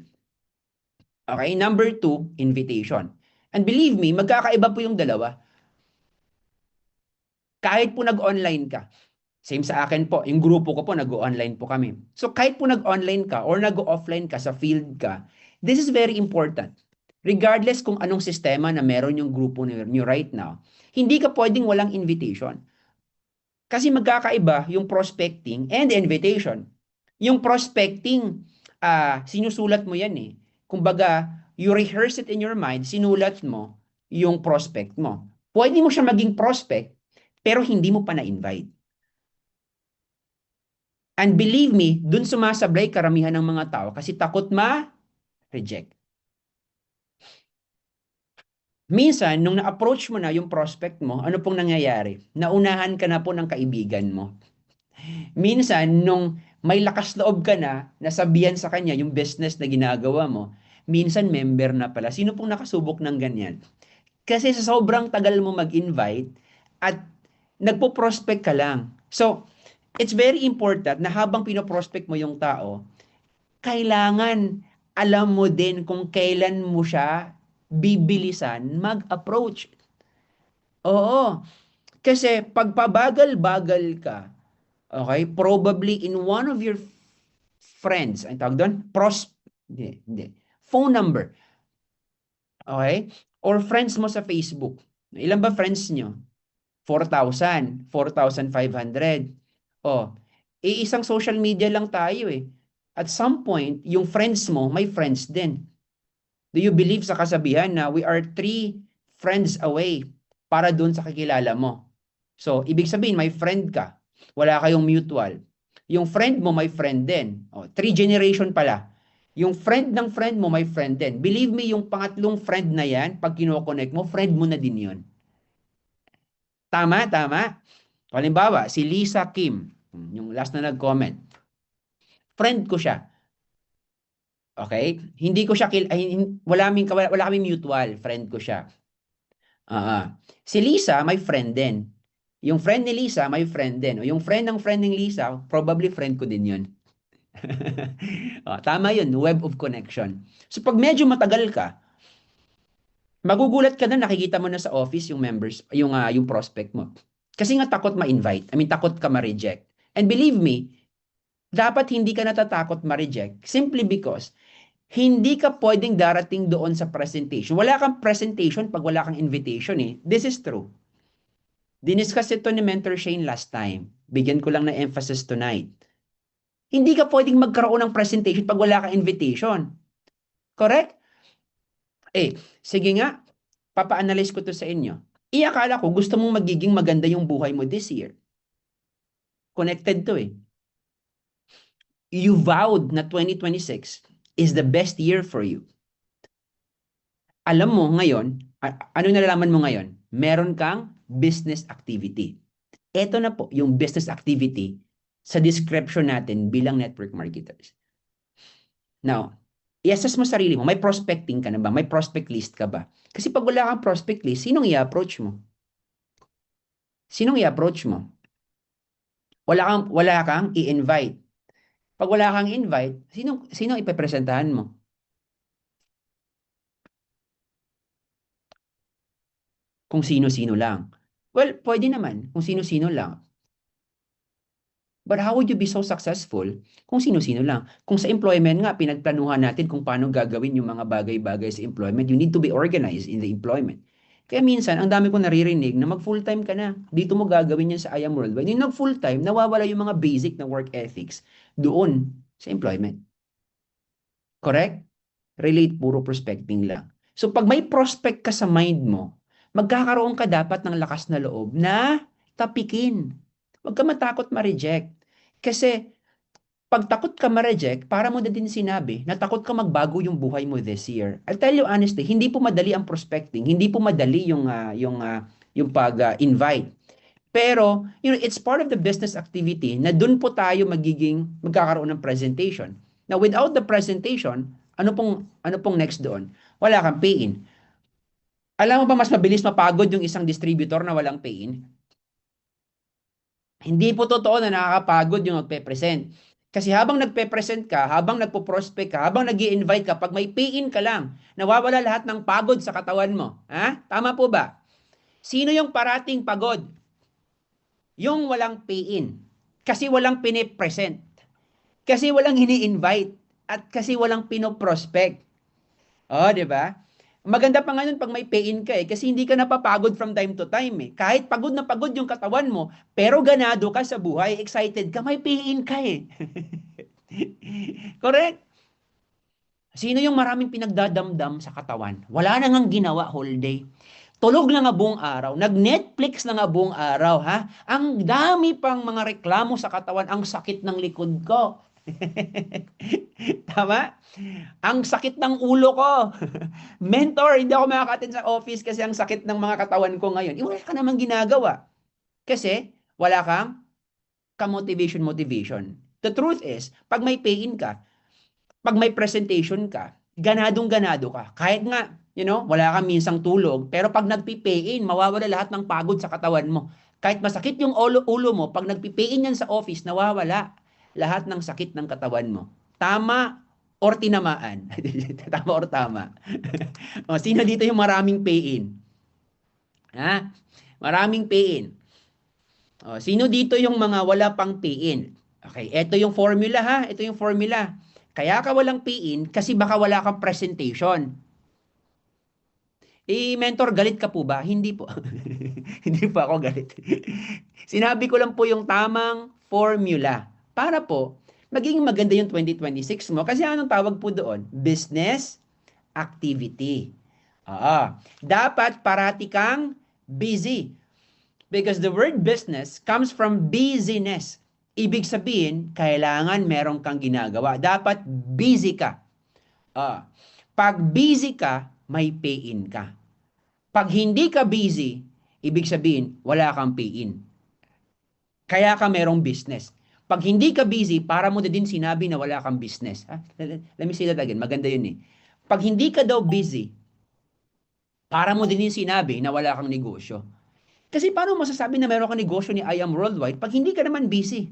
Okay? Number 2, invitation. And believe me, magkakaiba po yung dalawa. Kahit po nag-online ka, same sa akin po, yung grupo ko po, nag-online po kami. So kahit po nag-online ka or nag-offline ka sa field ka, this is very important. Regardless kung anong sistema na meron yung grupo niyo right now, hindi ka pwedeng walang invitation. Kasi magkakaiba yung prospecting and invitation. Yung prospecting, sinusulat mo yan eh. Kumbaga, you rehearse it in your mind, sinulat mo yung prospect mo. Pwede mo siya maging prospect, pero hindi mo pa na-invite. And believe me, dun sumasablay karamihan ng mga tao kasi takot ma-reject. Minsan, nung na-approach mo na yung prospect mo, ano pong nangyayari? Naunahan ka na po ng kaibigan mo. Minsan, nung may lakas loob ka na, nasabihan sa kanya yung business na ginagawa mo, minsan member na pala. Sino pong nakasubok ng ganyan? Kasi sa sobrang tagal mo mag-invite at nagpo-prospect ka lang. So, it's very important na habang pinoprospect mo yung tao, kailangan alam mo din kung kailan mo siya bibilisan mag-approach. Oo. Kasi pagpabagal-bagal ka, okay, probably in one of your friends, ang tawag doon, hindi, phone number, okay, or friends mo sa Facebook. Ilan ba friends nyo? 4,000, 4,500. Oh, isang social media lang tayo eh. At some point, yung friends mo, may friends din. Do you believe sa kasabihan na we are 3 friends away para dun sa kakilala mo? So, ibig sabihin, may friend ka. Wala kayong mutual. Yung friend mo, may friend din. Oh, 3 generation pala. Yung friend ng friend mo, may friend din. Believe me, yung pangatlong friend na yan, pag kinoconnect mo, friend mo na din yun. Tama, tama. Halimbawa, si Lisa Kim, yung last na nag-comment. Friend ko siya. Okay? Hindi ko siya wala kaming mutual, friend ko siya. Si Lisa, may friend din. Yung friend ni Lisa, may friend din. O yung friend ng friend ng Lisa, probably friend ko din 'yun. Tama 'yun, web of connection. So pag medyo matagal ka, magugulat ka na nakikita mo na sa office yung members, yung prospect mo. Kasi nga takot ma-invite. I mean, takot ka ma-reject. And believe me, dapat hindi ka natatakot ma-reject simply because hindi ka pwedeng darating doon sa presentation. Wala kang presentation pag wala kang invitation eh. This is true. Diniscuss ito ni Mentor Shane last time. Bigyan ko lang ng emphasis tonight. Hindi ka pwedeng magkaroon ng presentation pag wala kang invitation. Correct? Sige nga, papa-analyze ko to sa inyo. Akala ko gusto mong magiging maganda yung buhay mo this year. Connected to eh. You vowed na 2026 is the best year for you. Alam mo ngayon, ano nalalaman mo ngayon? Meron kang business activity. Ito na po yung business activity sa description natin bilang network marketers. Now, i-assess mo sarili mo, may prospecting ka na ba? May prospect list ka ba? Kasi pag wala kang prospect list, sinong i-approach mo? Sinong i-approach mo? Wala kang i-invite. Pag wala kang invite, sinong ipepresentahan mo? Kung sino-sino lang. Well, pwede naman kung sino-sino lang. But how would you be so successful kung sino-sino lang? Kung sa employment nga, pinagplanuhan natin kung paano gagawin yung mga bagay-bagay sa employment. You need to be organized in the employment. Kaya minsan, ang dami kong naririnig na mag-full-time ka na. Dito mo gagawin yan sa I Am Worldwide. Yung nag-full-time, nawawala yung mga basic na work ethics doon sa employment. Correct? Relate, puro prospecting lang. So pag may prospect ka sa mind mo, magkakaroon ka dapat ng lakas na loob na tapikin. Huwag ka matakot ma-reject. Kasi pag takot ka ma-reject, para mo na din sinabi na takot ka magbago yung buhay mo this year. I'll tell you honestly, hindi po madali ang prospecting, hindi po madali yung pag-invite. Pero, it's part of the business activity na dun po tayo magkakaroon ng presentation. Now, without the presentation, ano pong next doon? Wala kang pay-in. Alam mo ba mas mabilis mapagod yung isang distributor na walang pay-in? Hindi po totoo na nakakapagod yung magpe-present. Kasi habang nagpe-present ka, habang nagpo-prospect ka, habang nag-i-invite ka, pag may pay-in ka lang, nawawala lahat ng pagod sa katawan mo. Ha? Tama po ba? Sino yung parating pagod? Yung walang pay-in. Kasi walang pinipresent. Kasi walang ini-invite. At kasi walang pinoprospect. Oh, di ba? Maganda pa nga nun pag may pay-in ka kasi hindi ka napapagod from time to time Kahit pagod na pagod yung katawan mo, pero ganado ka sa buhay, excited ka, may pay-in ka Correct? Sino yung maraming pinagdadamdam sa katawan? Wala na ngang ginawa whole day. Tulog na nga buong araw. Nag-Netflix na nga buong araw, ha? Ang dami pang mga reklamo sa katawan. Ang sakit ng likod ko. Tama? Ang sakit ng ulo ko. Mentor, hindi ako makaka-attend sa office kasi ang sakit ng mga katawan ko ngayon. Wala ka namang ginagawa. Kasi wala kang ka-motivation. The truth is, pag may pay-in ka, pag may presentation ka, ganadong-ganado ka. Kahit nga, wala kang minsang tulog, pero pag nagpi-pay-in, mawawala lahat ng pagod sa katawan mo. Kahit masakit yung ulo mo, pag nagpi-pay-in yan sa office, nawawala lahat ng sakit ng katawan mo. Tama or tinamaan? Tama or tama? O, sino dito yung maraming pay-in? Ha? Maraming pay-in. O, sino dito yung mga wala pang pay-in? Okay, ito yung formula ha. Ito yung formula. Kaya ka walang pay-in kasi baka wala kang presentation. Mentor, galit ka po ba? Hindi po. Hindi po ako galit. Sinabi ko lang po yung tamang formula para po maging maganda yung 2026 mo. Kasi anong tawag po doon? Business activity. Dapat parati kang busy. Because the word business comes from busyness. Ibig sabihin, kailangan meron kang ginagawa. Dapat busy ka. Pag busy ka, may pay-in ka. Pag hindi ka busy, ibig sabihin, wala kang pay-in. Kaya ka merong business. Pag hindi ka busy, para mo na din sinabi na wala kang business. Let me say that again. Maganda yun Pag hindi ka daw busy, para mo din sinabi na wala kang negosyo. Kasi paano masasabi na meron kang negosyo ni I Am Worldwide pag hindi ka naman busy?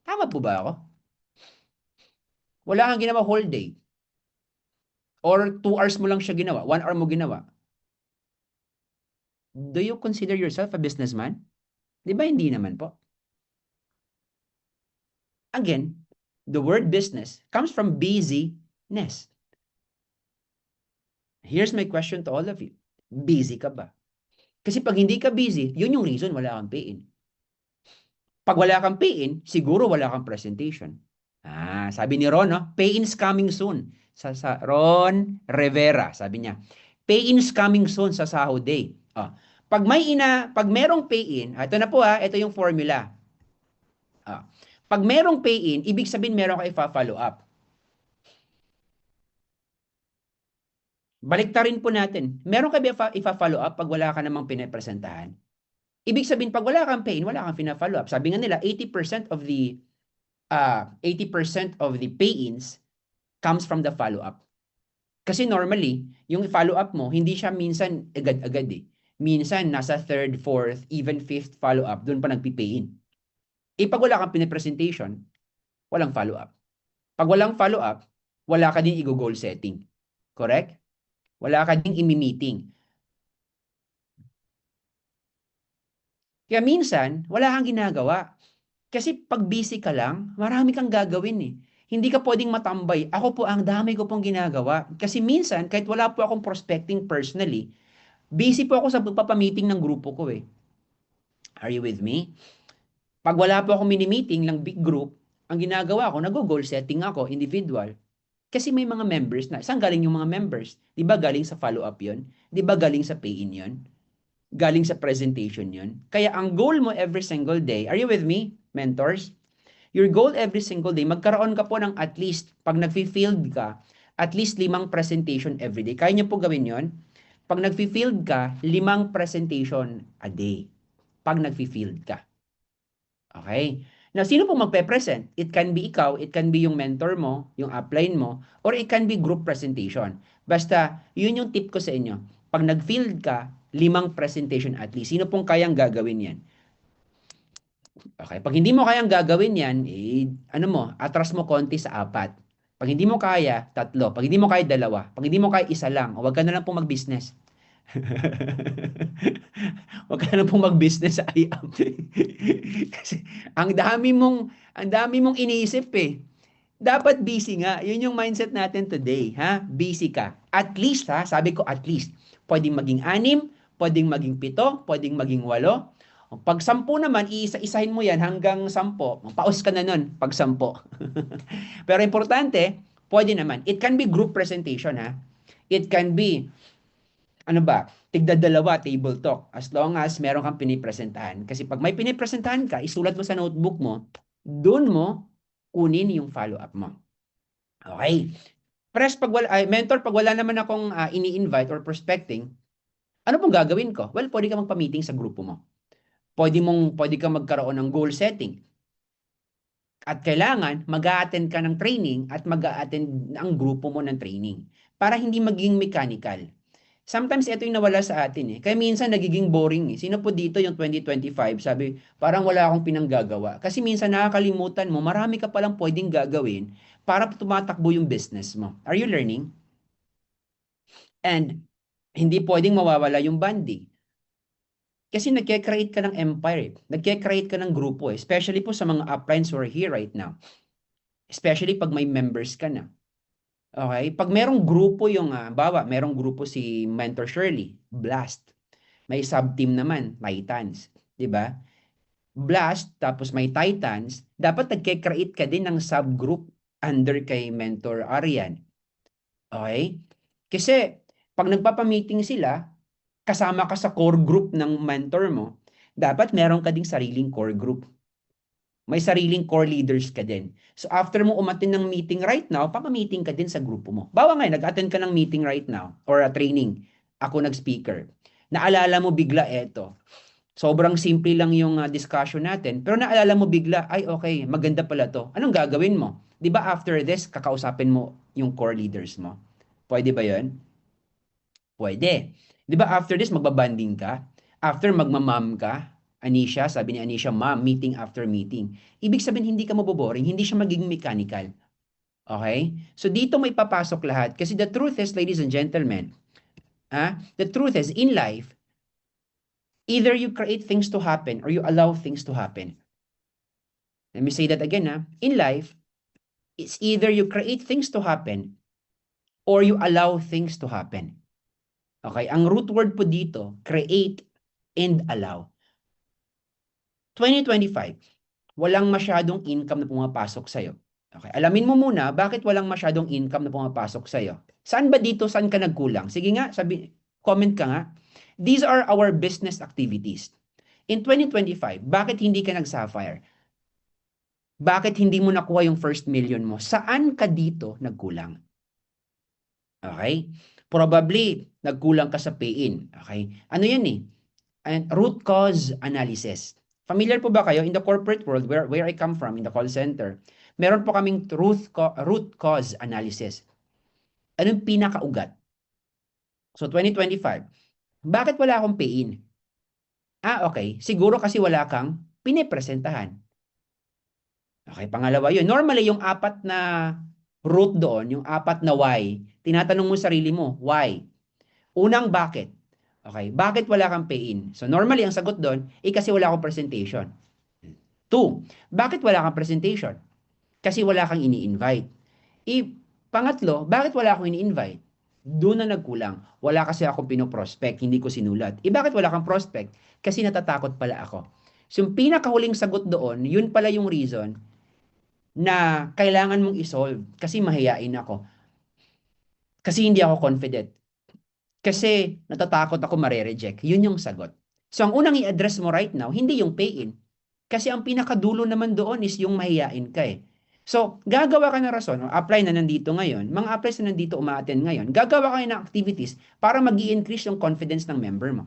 Tama po ba ako? Wala kang ginawa whole day. Or 2 hours mo lang siya ginawa. 1 hour mo ginawa. Do you consider yourself a businessman? Di ba hindi naman po? Again, the word business comes from busyness. Here's my question to all of you. Busy ka ba? Kasi pag hindi ka busy, yun yung reason wala kang pay-in. Pag wala kang pay-in, siguro wala kang presentation. Sabi ni Ron, pay-in's coming soon. Sa Ron Rivera, sabi niya, pay-in's coming soon sa sahod day. Pag merong pay-in, ito na po ito yung formula. Pag merong pay-in, ibig sabihin meron ka i-follow up. Baliktarin po natin. Meron ka ba i-follow up pag wala ka namang pinapresentahan? Ibig sabihin, pag wala kang pay-in, wala kang pina-follow up. Sabi nga nila, 80% of the pay-ins comes from the follow-up. Kasi normally, yung follow-up mo, hindi siya minsan agad-agad eh. Minsan, nasa third, fourth, even fifth follow-up, doon pa nagpipayin. Pag wala kang pinipresentation, walang follow-up. Pag walang follow-up, wala ka din i-goal setting. Correct? Wala ka din imi-meeting. Kaya minsan, wala kang ginagawa. Kasi pag busy ka lang, marami kang gagawin eh. Hindi ka pwedeng matambay. Ako po, ang dami ko pong ginagawa. Kasi minsan, kahit wala po akong prospecting personally, busy po ako sa pagpapamiting ng grupo ko eh. Are you with me? Pag wala po akong mini-meeting ng big group, ang ginagawa ko, nag-goal setting ako, individual. Kasi may mga members na. Saan galing yung mga members? Di ba galing sa follow-up yon? Di ba galing sa pay-in yon? Galing sa presentation yon? Kaya ang goal mo every single day, are you with me, mentors? Your goal every single day, magkaroon ka po ng at least, pag nag-field ka, at least 5 presentation every day. Kaya niyo po gawin yon? Pag nag-field ka, 5 presentation a day. Pag nag-field ka. Okay? Now, sino po magpe-present? It can be ikaw, it can be yung mentor mo, yung upline mo, or it can be group presentation. Basta, yun yung tip ko sa inyo. Pag nag-field ka, 5 presentation at least. Sino pong kayang gagawin yan? Okay, pag hindi mo kayang gagawin yan, atras mo konti sa 4. Pag hindi mo kaya, 3. Pag hindi mo kaya, 2. Pag hindi mo kaya, 1 lang. Huwag ka na lang pong mag-business. Huwag ka na pong mag-business sa IAM. Kasi ang dami mong iniisip eh. Dapat busy nga. Yun yung mindset natin today, ha? Busy ka. At least, ha? Sabi ko at least. Pwedeng maging 6, pwedeng maging 7, pwedeng maging 8. Pag 10 naman, iisa-isahin mo yan hanggang 10. Paus ka na nun pag 10. Pero importante, pwede naman. It can be group presentation, ha? It can be, tigda-2 table talk. As long as meron kang pinipresentahan. Kasi pag may pinipresentahan ka, isulat mo sa notebook mo, doon mo kunin yung follow-up mo. Okay? Mentor, pag wala naman akong ini-invite or prospecting, ano pong gagawin ko? Well, pwede ka magpa-meeting sa grupo mo. Pwede ka magkaroon ng goal setting. At kailangan, mag-a-attend ka ng training at mag-a-attend ang grupo mo ng training para hindi maging mechanical. Sometimes ito yung nawala sa atin eh. Kaya minsan nagiging boring eh. Sino po dito yung 2025? Sabi, parang wala akong pinanggagawa. Kasi minsan nakakalimutan mo, marami ka palang pwedeng gagawin para tumatakbo yung business mo. Are you learning? And hindi pwedeng mawawala yung bonding. Kasi nagke-create ka ng empire, nagke-create ka ng grupo eh. Especially po sa mga uplines who are here right now. Especially pag may members ka na. Okay? Pag merong grupo merong grupo si Mentor Shirley, Blast. May sub-team naman, Titans. 'Di ba? Blast, tapos may Titans, dapat nagke-create ka din ng subgroup under kay Mentor Arian. Okay? Kasi, pag nagpapamiting sila, kasama ka sa core group ng mentor mo, dapat meron ka ding sariling core group. May sariling core leaders ka din. So after mo umattend ng meeting right now, papamiting ka din sa grupo mo. Bawa nga, nag-attend ka ng meeting right now or a training. Ako nag-speaker. Naalala mo bigla eto. Sobrang simple lang yung discussion natin. Pero naalala mo bigla, ay okay, maganda pala to. Anong gagawin mo? 'Di ba after this, kakausapin mo yung core leaders mo? Pwede ba 'yon? Pwede. 'Di ba after this, magbabanding ka? After magmamam ka? Anisha, sabi ni Anisha, ma'am, meeting after meeting. Ibig sabihin, hindi ka maboboring, hindi siya magiging mechanical. Okay? So dito may papasok lahat. Kasi the truth is, ladies and gentlemen, the truth is, in life, either you create things to happen or you allow things to happen. Let me say that again. In life, it's either you create things to happen or you allow things to happen. Okay? Ang root word po dito, create and allow. 2025, walang masyadong income na pumapasok sa'yo. Okay, alamin mo muna, bakit walang masyadong income na pumapasok sa'yo? Saan ba dito, saan ka nagkulang? Sige nga, comment ka nga. These are our business activities. In 2025, bakit hindi ka nag-Sapphire? Bakit hindi mo nakuha yung first million mo? Saan ka dito nagkulang? Okay? Probably, nagkulang ka sa pay-in. Okay? Ano yan eh? Root cause analysis. Familiar po ba kayo in the corporate world where I come from, in the call center? Meron po kaming root cause analysis. Anong pinakaugat? So 2025, bakit wala akong pay-in? Okay. Siguro kasi wala kang pinipresentahan. Okay, pangalawa yun. Normally, yung apat na root doon, yung apat na why, tinatanong mo sarili mo, why? Unang, bakit? Okay, bakit wala kang pay-in? So normally, ang sagot doon, kasi wala akong presentation. Two, bakit wala kang presentation? Kasi wala kang ini-invite. Pangatlo, bakit wala akong ini-invite? Doon na nagkulang. Wala kasi akong pinoprospect, hindi ko sinulat. Bakit wala kang prospect? Kasi natatakot pala ako. So, yung pinakahuling sagot doon, yun pala yung reason na kailangan mong isolve. Kasi mahiyain ako. Kasi hindi ako confident. Kasi natatakot ako mare-reject. Yun yung sagot. So, ang unang i-address mo right now, hindi yung pay-in. Kasi ang pinakadulo naman doon is yung mahiyain ka eh. So, gagawa ka ng rason, apply na nandito ngayon, mga applies na nandito umaattend ngayon, gagawa ka ng activities para mag-i-increase yung confidence ng member mo.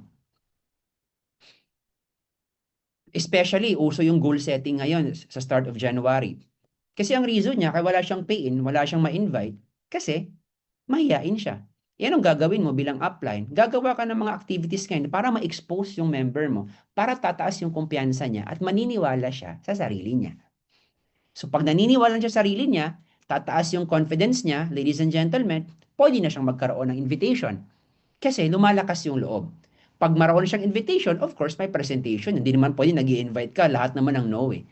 Especially, uso yung goal setting ngayon sa start of January. Kasi ang reason niya, kaya wala siyang pay-in, wala siyang ma-invite, kasi mahiyain siya. Yan ang gagawin mo bilang upline. Gagawa ka ng mga activities ngayon para ma-expose yung member mo, para tataas yung kumpiyansa niya at maniniwala siya sa sarili niya. So pag naniniwala siya sa sarili niya, tataas yung confidence niya, ladies and gentlemen, pwede na siyang magkaroon ng invitation. Kasi lumalakas yung loob. Pag maroon siyang invitation, of course, may presentation. Hindi naman pwede nag-i-invite ka, lahat naman ang no eh.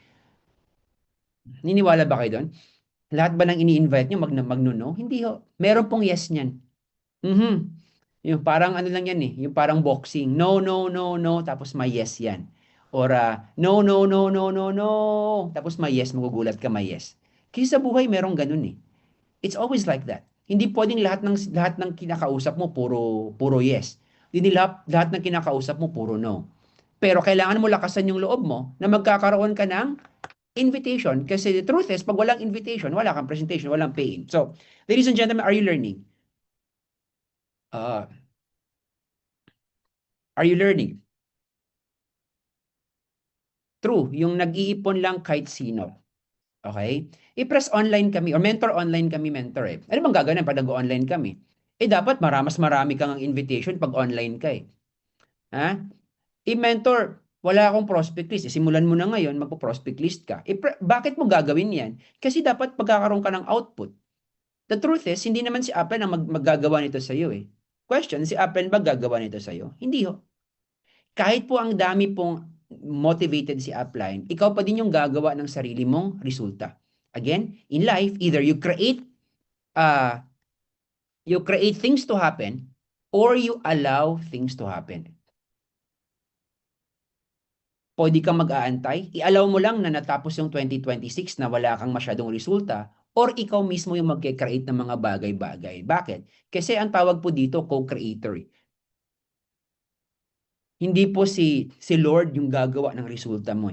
Niniwala ba kayo doon? Lahat ba ng ini-invite niyo magno-no? Hindi ho. Meron pong yes niyan. Yung parang ano lang yan eh, yung parang boxing. No, no, no, no, tapos may yes yan. Or no, no, no, no, no, no, tapos may yes, magugulat ka may yes. Kasi sa buhay merong ganun eh. It's always like that. Hindi pwedeng lahat ng kinakausap mo puro yes. Hindi lahat ng kinakausap mo puro no. Pero kailangan mo lakasan yung loob mo na magkakaroon ka ng invitation kasi the truth is pag walang invitation, wala kang presentation, walang pay-in. So, ladies and gentlemen, are you learning? Are you learning? True, yung nag-iipon lang kahit sino. Okay? I-press online kami or mentor online kami, mentor eh. Ano bang gagawin pag nag-online kami? Dapat mas marami kang invitation pag online ka eh. Ha? I-mentor, wala akong prospect list. Simulan mo na ngayon, magpo-prospect list ka. Bakit mo gagawin yan? Kasi dapat pagkakaroon ka ng output. The truth is, hindi naman si Apple ang maggagawa nito sa iyo eh. Question, si Apple ba gagawa nito sa iyo? Hindi ho. Kahit po ang dami pong motivated si upline, ikaw pa din yung gagawa ng sarili mong resulta. Again, in life, either you create things to happen or you allow things to happen. Pwede kang mag-aantay, i-allow mo lang na natapos yung 2026 na wala kang masyadong resulta or ikaw mismo yung mag-create ng mga bagay-bagay. Bakit? Kasi ang tawag po dito, co-creator. Hindi po si Lord yung gagawa ng resulta mo.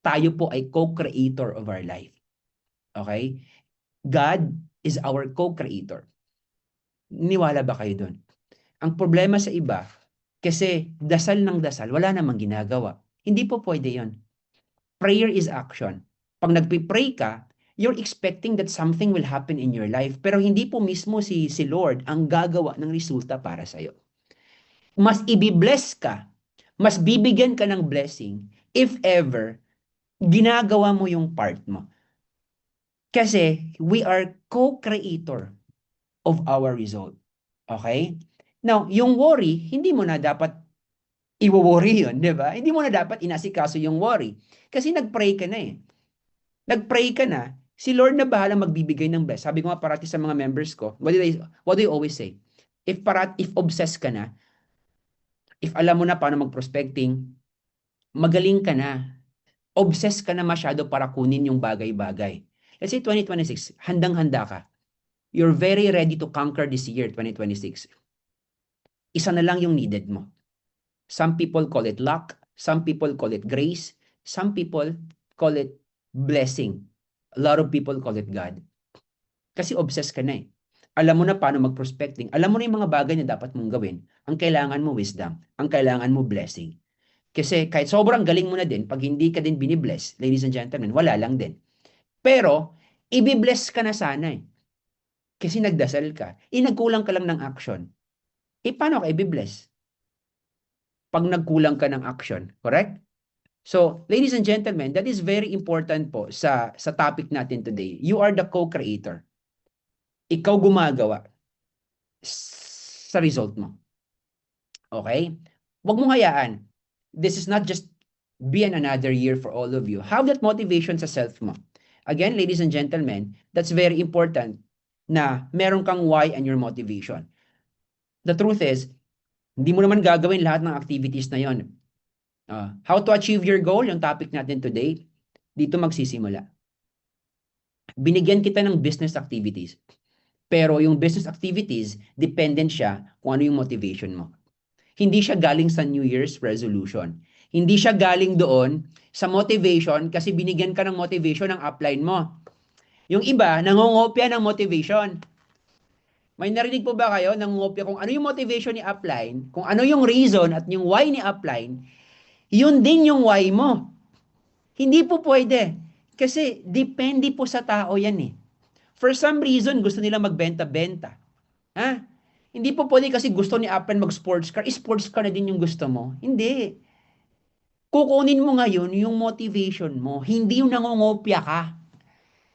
Tayo po ay co-creator of our life. Okay? God is our co-creator. Niwala ba kayo doon? Ang problema sa iba, kasi dasal ng dasal, wala namang ginagawa. Hindi po pwede yon. Prayer is action. Pag nagpipray ka, you're expecting that something will happen in your life, pero hindi po mismo si Lord ang gagawa ng resulta para sa'yo. Mas ibibless ka, mas bibigyan ka ng blessing if ever ginagawa mo yung part mo. Kasi we are co-creator of our result. Okay? Now, yung worry, hindi mo na dapat i-worry yun, di ba? Hindi mo na dapat inasikaso yung worry. Kasi nag-pray ka na eh. Nag-pray ka na, si Lord na bahala magbibigay ng bless. Sabi ko nga parati sa mga members ko, what do you always say? If obsessed ka na, if alam mo na paano mag-prospecting, magaling ka na. Obsessed ka na masyado para kunin yung bagay-bagay. Let's say 2026, handang-handa ka. You're very ready to conquer this year, 2026. Isa na lang yung needed mo. Some people call it luck. Some people call it grace. Some people call it blessing. A lot of people call it God. Kasi obsessed ka na eh. Alam mo na paano mag-prospecting. Alam mo na yung mga bagay na dapat mong gawin. Ang kailangan mo wisdom. Ang kailangan mo blessing. Kasi kahit sobrang galing mo na din, pag hindi ka din binibless, ladies and gentlemen, wala lang din. Pero, ibibless ka na sana eh. Kasi nagdasal ka. Nagkulang ka lang ng action. Paano ka ibibless? Pag nagkulang ka ng action. Correct? So, ladies and gentlemen, that is very important po sa topic natin today. You are the co-creator. Ikaw gumagawa sa result mo. Okay? Huwag mong hayaan. This is not just be another year for all of you. Have that motivation sa self mo. Again, ladies and gentlemen, that's very important na meron kang why and your motivation. The truth is, hindi mo naman gagawin lahat ng activities na yon. How to achieve your goal, yung topic natin today, dito magsisimula. Binigyan kita ng business activities. Pero yung business activities, dependent siya kung ano yung motivation mo. Hindi siya galing sa New Year's resolution. Hindi siya galing doon sa motivation kasi binigyan ka ng motivation ng upline mo. Yung iba, nangongopya ng motivation. May narinig po ba kayo nangongopya kung ano yung motivation ni upline, kung ano yung reason at yung why ni upline, yun din yung why mo. Hindi po pwede. Kasi depende po sa tao yan eh. For some reason, gusto nila magbenta-benta. Ha? Hindi po pwede kasi gusto ni upline mag-sports car. Sports car na din yung gusto mo. Hindi. Kukunin mo ngayon yung motivation mo. Hindi yung nangongopya ka.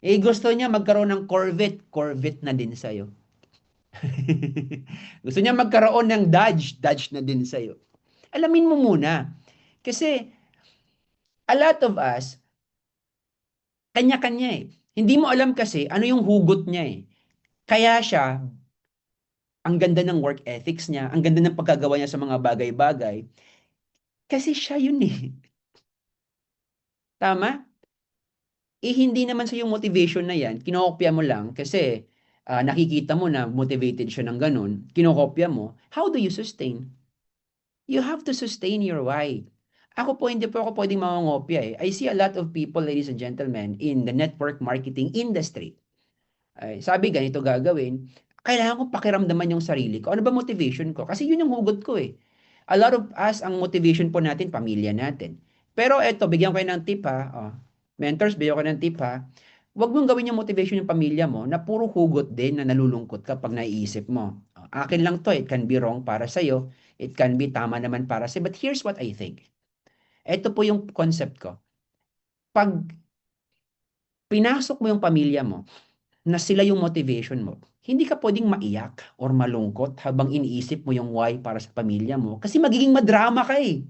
Gusto niya magkaroon ng Corvette. Corvette na din sa'yo. Gusto niya magkaroon ng Dodge. Dodge na din sa'yo. Alamin mo muna. Kasi, a lot of us, kanya-kanya eh. Hindi mo alam kasi ano yung hugot niya eh. Kaya siya, ang ganda ng work ethics niya, ang ganda ng pagkagawa niya sa mga bagay-bagay, kasi siya yun eh. Tama? Hindi naman sa yung motivation na yan, kinokopya mo lang kasi nakikita mo na motivated siya ng ganun, kinokopya mo, how do you sustain? You have to sustain your why. Ako po, hindi po ako pwedeng mangongopya eh. I see a lot of people, ladies and gentlemen, in the network marketing industry. Sabi, ganito gagawin. Kailangan ko pakiramdaman yung sarili ko. Ano ba motivation ko? Kasi yun yung hugot ko eh. A lot of us, ang motivation po natin, pamilya natin. Pero eto, bigyan ko kayo ng tip ha. Mentors, bigyan ko ng tip ha. Huwag mong gawin yung motivation yung pamilya mo na puro hugot din na nalulungkot ka pag naiisip mo. Akin lang to, it can be wrong para sa'yo. It can be tama naman para sa'yo. But here's what I think. Ito po yung concept ko. Pag pinasok mo yung pamilya mo, na sila yung motivation mo, hindi ka pwedeng maiyak or malungkot habang iniisip mo yung why para sa pamilya mo kasi magiging madrama ka eh.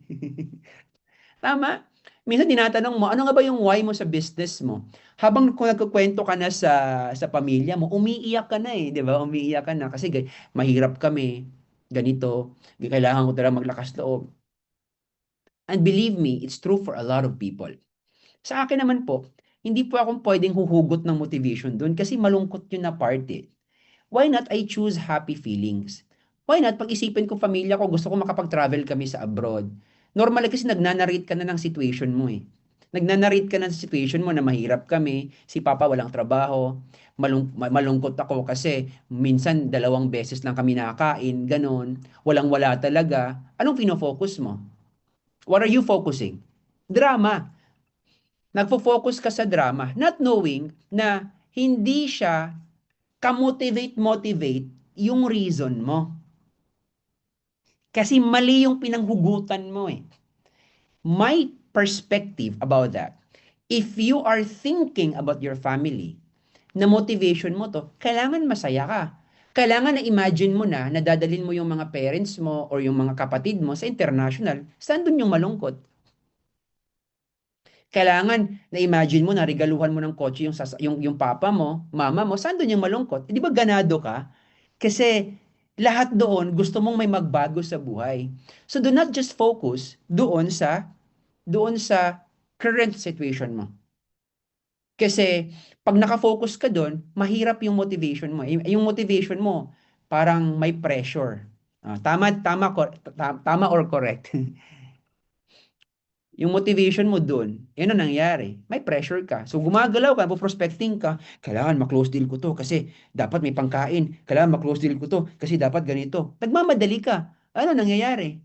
Tama? Minsan tinatanong mo, ano nga ba yung why mo sa business mo? Habang kung nagkukwento ka na sa pamilya mo, umiiyak ka na eh, di ba? Umiiyak ka na kasi mahirap kami, ganito, kailangan ko talaga maglakas loob. And believe me, it's true for a lot of people. Sa akin naman po, hindi po akong pwedeng huhugot ng motivation doon kasi malungkot yun na part eh. Why not I choose happy feelings? Why not pag-isipin ko pamilya ko, gusto ko makapag-travel kami sa abroad. Normal kasi nagnanarrate ka na ng situation mo eh. Nagnanarrate ka na ng situation mo na mahirap kami, si Papa walang trabaho, malungkot ako kasi minsan 2 beses lang kami nakakain, ganun, walang-wala talaga. Anong fino-focus mo? What are you focusing? Drama. Nagfo-focus ka sa drama, not knowing na hindi siya ka-motivate yung reason mo. Kasi mali yung pinanghugutan mo eh. My perspective about that, if you are thinking about your family, na motivation mo to, kailangan masaya ka. Kailangan na imagine mo na nadadalin mo yung mga parents mo or yung mga kapatid mo sa international, saan dun yung malungkot? Kailangan na imagine mo na regaluhan mo ng kotse yung papa mo, mama mo, saan doon yung malungkot? Di ba ganado ka? Kasi lahat doon gusto mong may magbago sa buhay. So do not just focus doon sa current situation mo. Kasi pag nakafocus ka doon, mahirap yung motivation mo. Yung motivation mo parang may pressure. Tama or correct? Yung motivation mo doon, ano nangyari? May pressure ka. So gumagalaw ka, prospecting ka, kailangan ma-close deal ko to kasi dapat may pangkain. Kailangan ma-close deal ko to kasi dapat ganito. Nagmamadali ka. Ano nangyayari?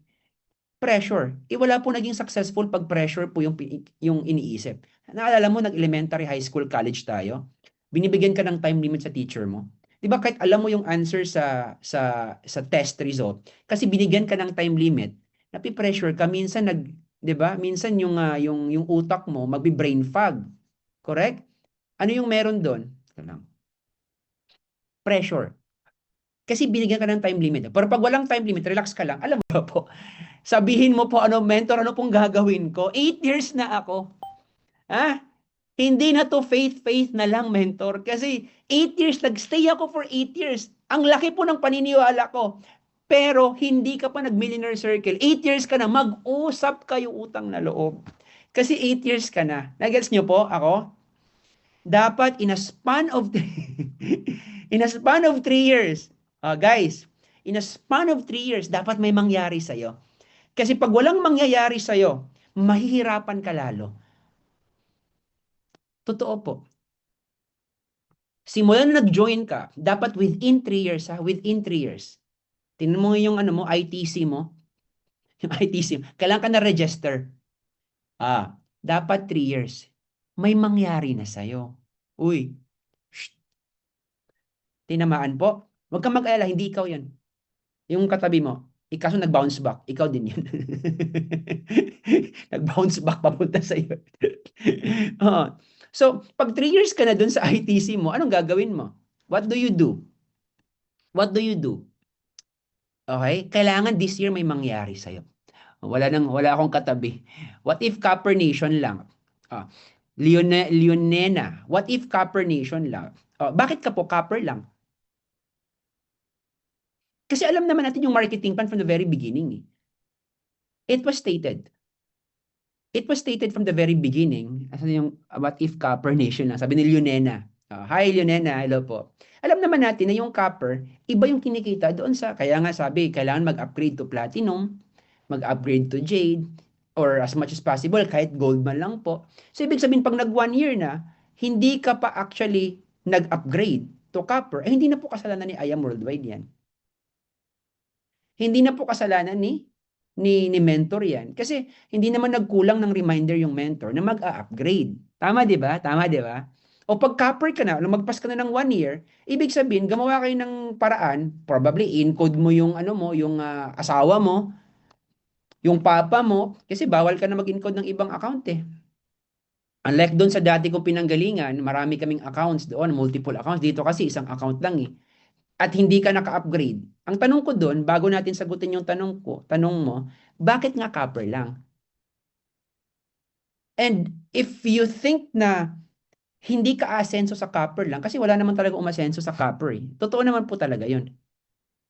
Pressure. Wala po naging successful pag pressure po yung iniisip. Naalala mo, nag-elementary, high school, college tayo, binibigyan ka ng time limit sa teacher mo. 'Di ba kahit alam mo yung answer sa test result, kasi binigyan ka ng time limit, napi-pressure ka minsan 'di ba? Minsan yung utak mo magbi-brain fog. Correct? Ano yung meron doon? Pressure. Kasi binigyan ka ng time limit. Pero pag walang time limit, relax ka lang. Alam mo po, sabihin mo po, ano, mentor, ano pong gagawin ko? 8 years na ako. Ha? Hindi na to faith na lang, mentor. Kasi 8 years, nagstay ako for 8 years. Ang laki po ng paniniwala ko. Pero hindi ka pa nag-millionaire circle. 8 years ka na, mag-usap kayo utang na loob. Kasi 8 years ka na. Nagets nyo po ako? Dapat in a span of in a span of 3 years, guys, in a span of 3 years, dapat may mangyari sa'yo. Kasi pag walang mangyayari sa'yo, mahihirapan ka lalo. Totoo po. Simulan na nag-join ka, dapat within 3 years, ha? Within 3 years. Tingnan mo yung ano mo, ITC mo. Yung ITC, kailangan ka na register. Dapat 3 years. May mangyari na sa'yo. Uy, shh, tinamaan po. Huwag kang mag-alala, hindi ikaw yan. Yung katabi mo, kaso nag-bounce back, ikaw din yun. Nag-bounce back papunta sa iyo. So, pag 3 years ka na dun sa ITC mo, anong gagawin mo? What do you do? What do you do? Okay? Kailangan this year may mangyari sa'yo. Wala akong katabi. What if Copper Nation lang? Leonena, what if Copper Nation lang? Bakit ka po Copper lang? Kasi alam naman natin yung marketing plan from the very beginning. It was stated. It was stated from the very beginning, as yung what if Copper Nation lang. Sabi ni Leonena. Hi Leonena, hello po. Alam naman natin na yung copper, iba yung kinikita doon kaya nga sabi, kailangan mag-upgrade to platinum, mag-upgrade to jade, or as much as possible, kahit gold man lang po. So ibig sabihin, pag nag 1 year na, hindi ka pa actually nag-upgrade to copper, hindi na po kasalanan ni IAM Worldwide yan. Hindi na po kasalanan ni mentor yan. Kasi hindi naman nagkulang ng reminder yung mentor na mag-a-upgrade. Tama 'di ba? Tama 'di ba? O pag copper ka na, lumagpas ka na ng 1 year, ibig sabihin, gumawa kayo ng paraan, probably in-code mo yung ano mo, yung asawa mo, yung papa mo, kasi bawal ka na mag-encode ng ibang account eh. Unlike doon sa dati kong pinanggalingan, marami kaming accounts doon, multiple accounts. Dito kasi isang account lang eh. At hindi ka naka-upgrade. Ang tanong ko doon, bago natin sagutin yung tanong mo, bakit nga copper lang? And if you think na hindi ka asenso sa copper lang, kasi wala naman talaga umasenso sa copper eh. Totoo naman po talaga yun.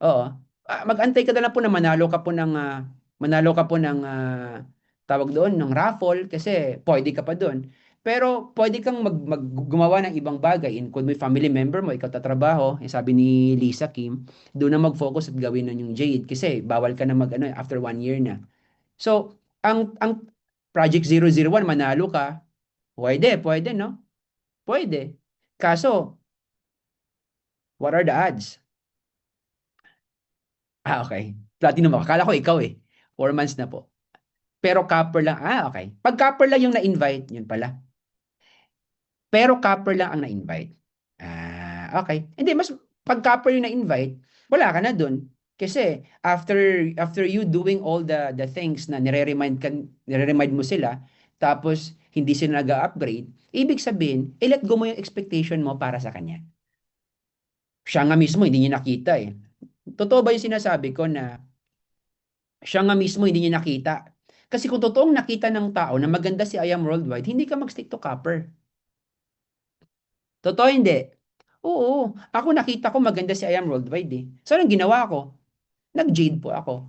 Oo. Mag-antay ka na lang po na manalo ka po ng tawag doon, ng raffle, kasi pwede ka pa doon. Pero pwede kang gumawa ng ibang bagay. Kung may family member mo, ikaw tatrabaho, sabi ni Lisa Kim, doon na mag-focus at gawin nun yung Jade. Kasi bawal ka na after 1 year na. So, ang Project 001, manalo ka, pwede, no? Pwede. Kaso, what are the odds? Okay. Platinum ako. Akala ko ikaw eh. 4 months na po. Pero copper lang. Okay. Pag copper lang yung na-invite, yun pala. Pero copper lang ang na-invite. Okay. Hindi, pag copper yung na-invite, wala ka na dun. Kasi after you doing all the things na nire-remind mo sila, tapos hindi sila nag-upgrade, ibig sabihin, let go mo yung expectation mo para sa kanya. Siya nga mismo, hindi niya nakita eh. Totoo ba yung sinasabi ko na siya nga mismo hindi niya nakita? Kasi kung totoong nakita ng tao na maganda si IAM Worldwide, hindi ka mag-stick to copper. Totoo hindi? Oo. Ako nakita ko maganda si IAM Worldwide eh. So anong ginawa ko? Nag-jade po ako.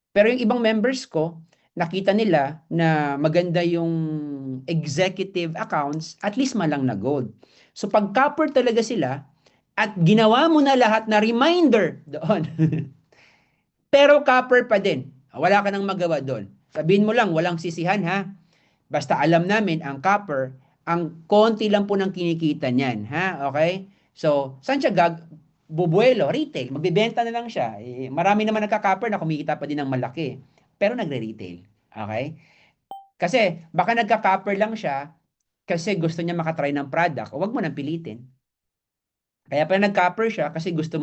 Pero yung ibang members ko, nakita nila na maganda yung executive accounts, at least malang na gold. So pag copper talaga sila, at ginawa mo na lahat na reminder doon, pero copper pa din, wala ka nang magawa doon. Sabihin mo lang, walang sisihan ha. Basta alam namin, ang copper, ang konti lang po ng kinikita niyan. Ha? Okay? So, saan siya bubuelo? Retail. Magbibenta na lang siya. Marami naman nagka-copper na kumikita pa din ng malaki. pero nagre-retail. Okay? Kasi baka nagka-copper lang siya kasi gusto niya makatry ng product, o wag mo nang pilitin. Kaya pala nag-copper siya kasi gusto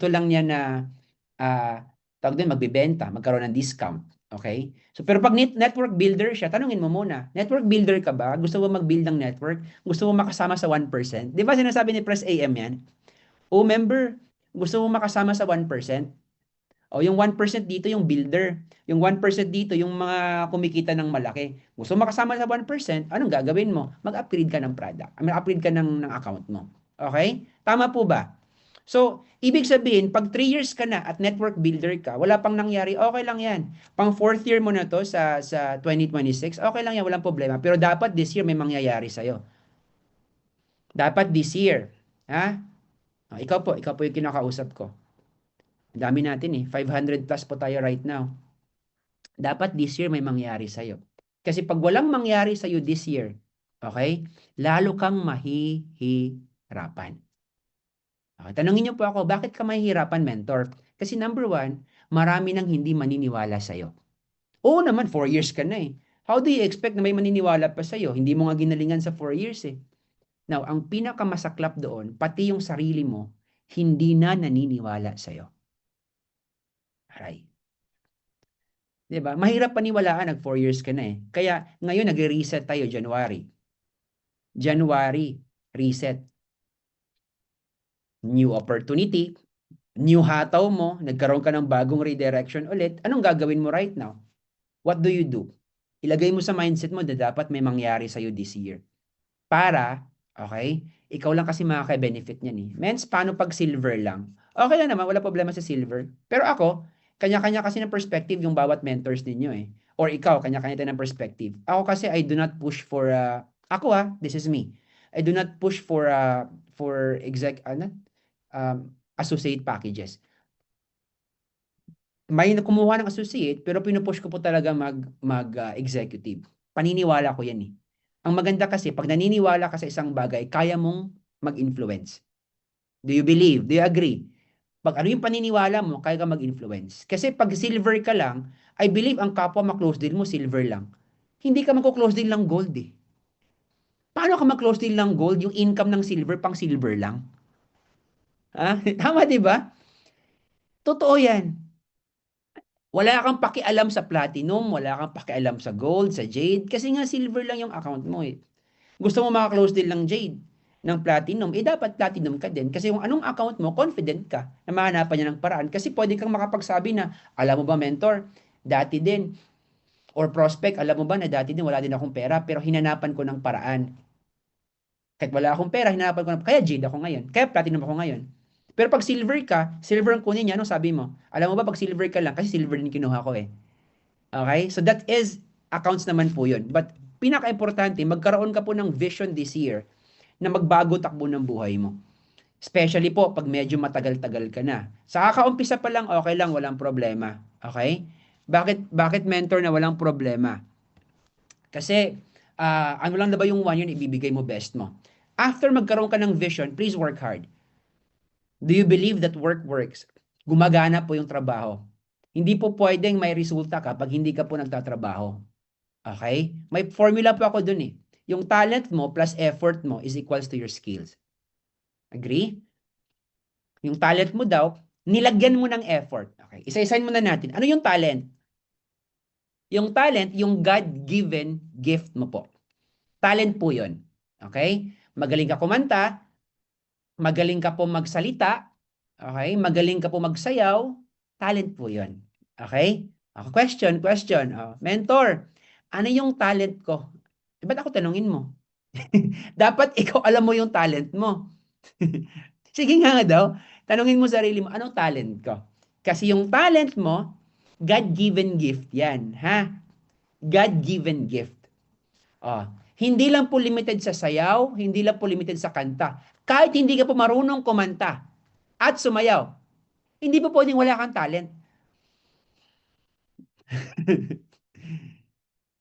lang niya na tawag din magbebenta, magkaroon ng discount. Okay? So pero pag network builder siya, tanungin mo muna, network builder ka ba? Gusto mo mag-build ng network? Gusto mo makasama sa 1%? Di ba sinasabi ni Press AM yan? Oh, member, gusto mo makasama sa 1%? O yung 1% dito yung builder. Yung 1% dito yung mga kumikita ng malaki. Gusto mo makasama sa 1%, anong gagawin mo? Mag-upgrade ka ng product. Mag-upgrade ka ng account mo. Okay? Tama po ba? So, ibig sabihin, pag 3 years ka na at network builder ka, wala pang nangyari, okay lang yan. Pang 4th year mo na to sa 2026, okay lang yan, walang problema. Pero dapat this year may mangyayari sa'yo. Dapat this year. Ha? Ikaw po yung kinakausap ko. Ang dami natin eh. 500 plus po tayo right now. Dapat this year may mangyari sa'yo. Kasi pag walang mangyari sa'yo this year, okay, lalo kang mahihirapan. Okay, tanungin niyo po ako, bakit ka mahihirapan, mentor? Kasi number 1, marami nang hindi maniniwala sa'yo. Oo naman, 4 years ka na eh. How do you expect na may maniniwala pa sa'yo? Hindi mo nga ginalingan sa 4 years eh. Now, ang pinakamasaklap doon, pati yung sarili mo, hindi na naniniwala sa'yo. Aray. Diba? Mahirap paniwalaan, nag 4 years ka na eh. Kaya ngayon nagre-reset tayo, January. January, reset. New opportunity, new hataw mo, nagkaroon ka ng bagong redirection ulit. Anong gagawin mo right now? What do you do? Ilagay mo sa mindset mo na dapat may mangyari sa'yo this year. Para, okay, ikaw lang kasi makaka-benefit niyan eh. Mens, paano pag silver lang? Okay lang naman, wala problema sa silver. Pero ako, kanya-kanya kasi ng perspective yung bawat mentors ninyo eh. Or ikaw, kanya-kanya tayo ng perspective. Ako kasi, I do not push for, this is me. I do not push for associate packages. May kumuha ng associate, pero pinupush ko po talaga executive. Paniniwala ko yan eh. Ang maganda kasi, pag naniniwala ka sa isang bagay, kaya mong mag-influence. Do you believe? Do you agree? Pag ano yung paniniwala mo, kaya ka mag-influence. Kasi pag silver ka lang, I believe ang kapwa ma-close deal mo, silver lang. Hindi ka mag-close deal ng gold eh. Paano ka mag-close deal ng gold? Yung income ng silver, pang silver lang. Tama, di ba? Totoo yan. Wala kang pakialam sa platinum, wala kang pakialam sa gold, sa jade, kasi nga silver lang yung account mo eh. Gusto mo maka-close deal ng jade, ng platinum, dapat platinum ka din. Kasi kung anong account mo, confident ka na mahanapan niya ng paraan. Kasi pwede kang makapagsabi na, alam mo ba mentor, dati din, or prospect, alam mo ba na dati din wala din akong pera, pero hinanapan ko ng paraan. Kahit wala akong pera, hinanapan ko ng, kaya jade ako ngayon, kaya platinum ako ngayon. Pero pag silver ka, silver ang kunin niya, anong sabi mo? Alam mo ba, pag silver ka lang, kasi silver din kinuha ko eh. Okay? So that is, accounts naman po yun. But pinaka-importante, magkaroon ka po ng vision this year na magbago takbo ng buhay mo. Especially po, pag medyo matagal-tagal ka na. Sa kakaumpisa pa lang, okay lang, walang problema. Okay? Bakit mentor na walang problema? Kasi, ano lang na ba yung 1 year na ibibigay mo best mo? After magkaroon ka ng vision, please work hard. Do you believe that work works? Gumagana po yung trabaho. Hindi po pwedeng may resulta ka pag hindi ka po nagtatrabaho. Okay? May formula po ako dun eh. Yung talent mo plus effort mo is equals to your skills. Agree? Yung talent mo daw, nilagyan mo ng effort. Okay? Isa-isahin muna natin. Ano yung talent? Yung talent, yung God-given gift mo po. Talent po yun. Okay? Magaling ka kumanta, magaling ka po magsalita, okay? Magaling ka po magsayaw, talent po yun. Okay? Question. Mentor, ano yung talent ko? Ba't ako tanungin mo? Dapat ikaw alam mo yung talent mo. Sige nga daw, tanungin mo sarili mo, anong talent ko? Kasi yung talent mo, God-given gift yan. Ha? God-given gift. Hindi lang po limited sa sayaw, hindi lang po limited sa kanta. Kahit hindi ka po marunong kumanta at sumayaw, hindi po pwedeng wala kang talent.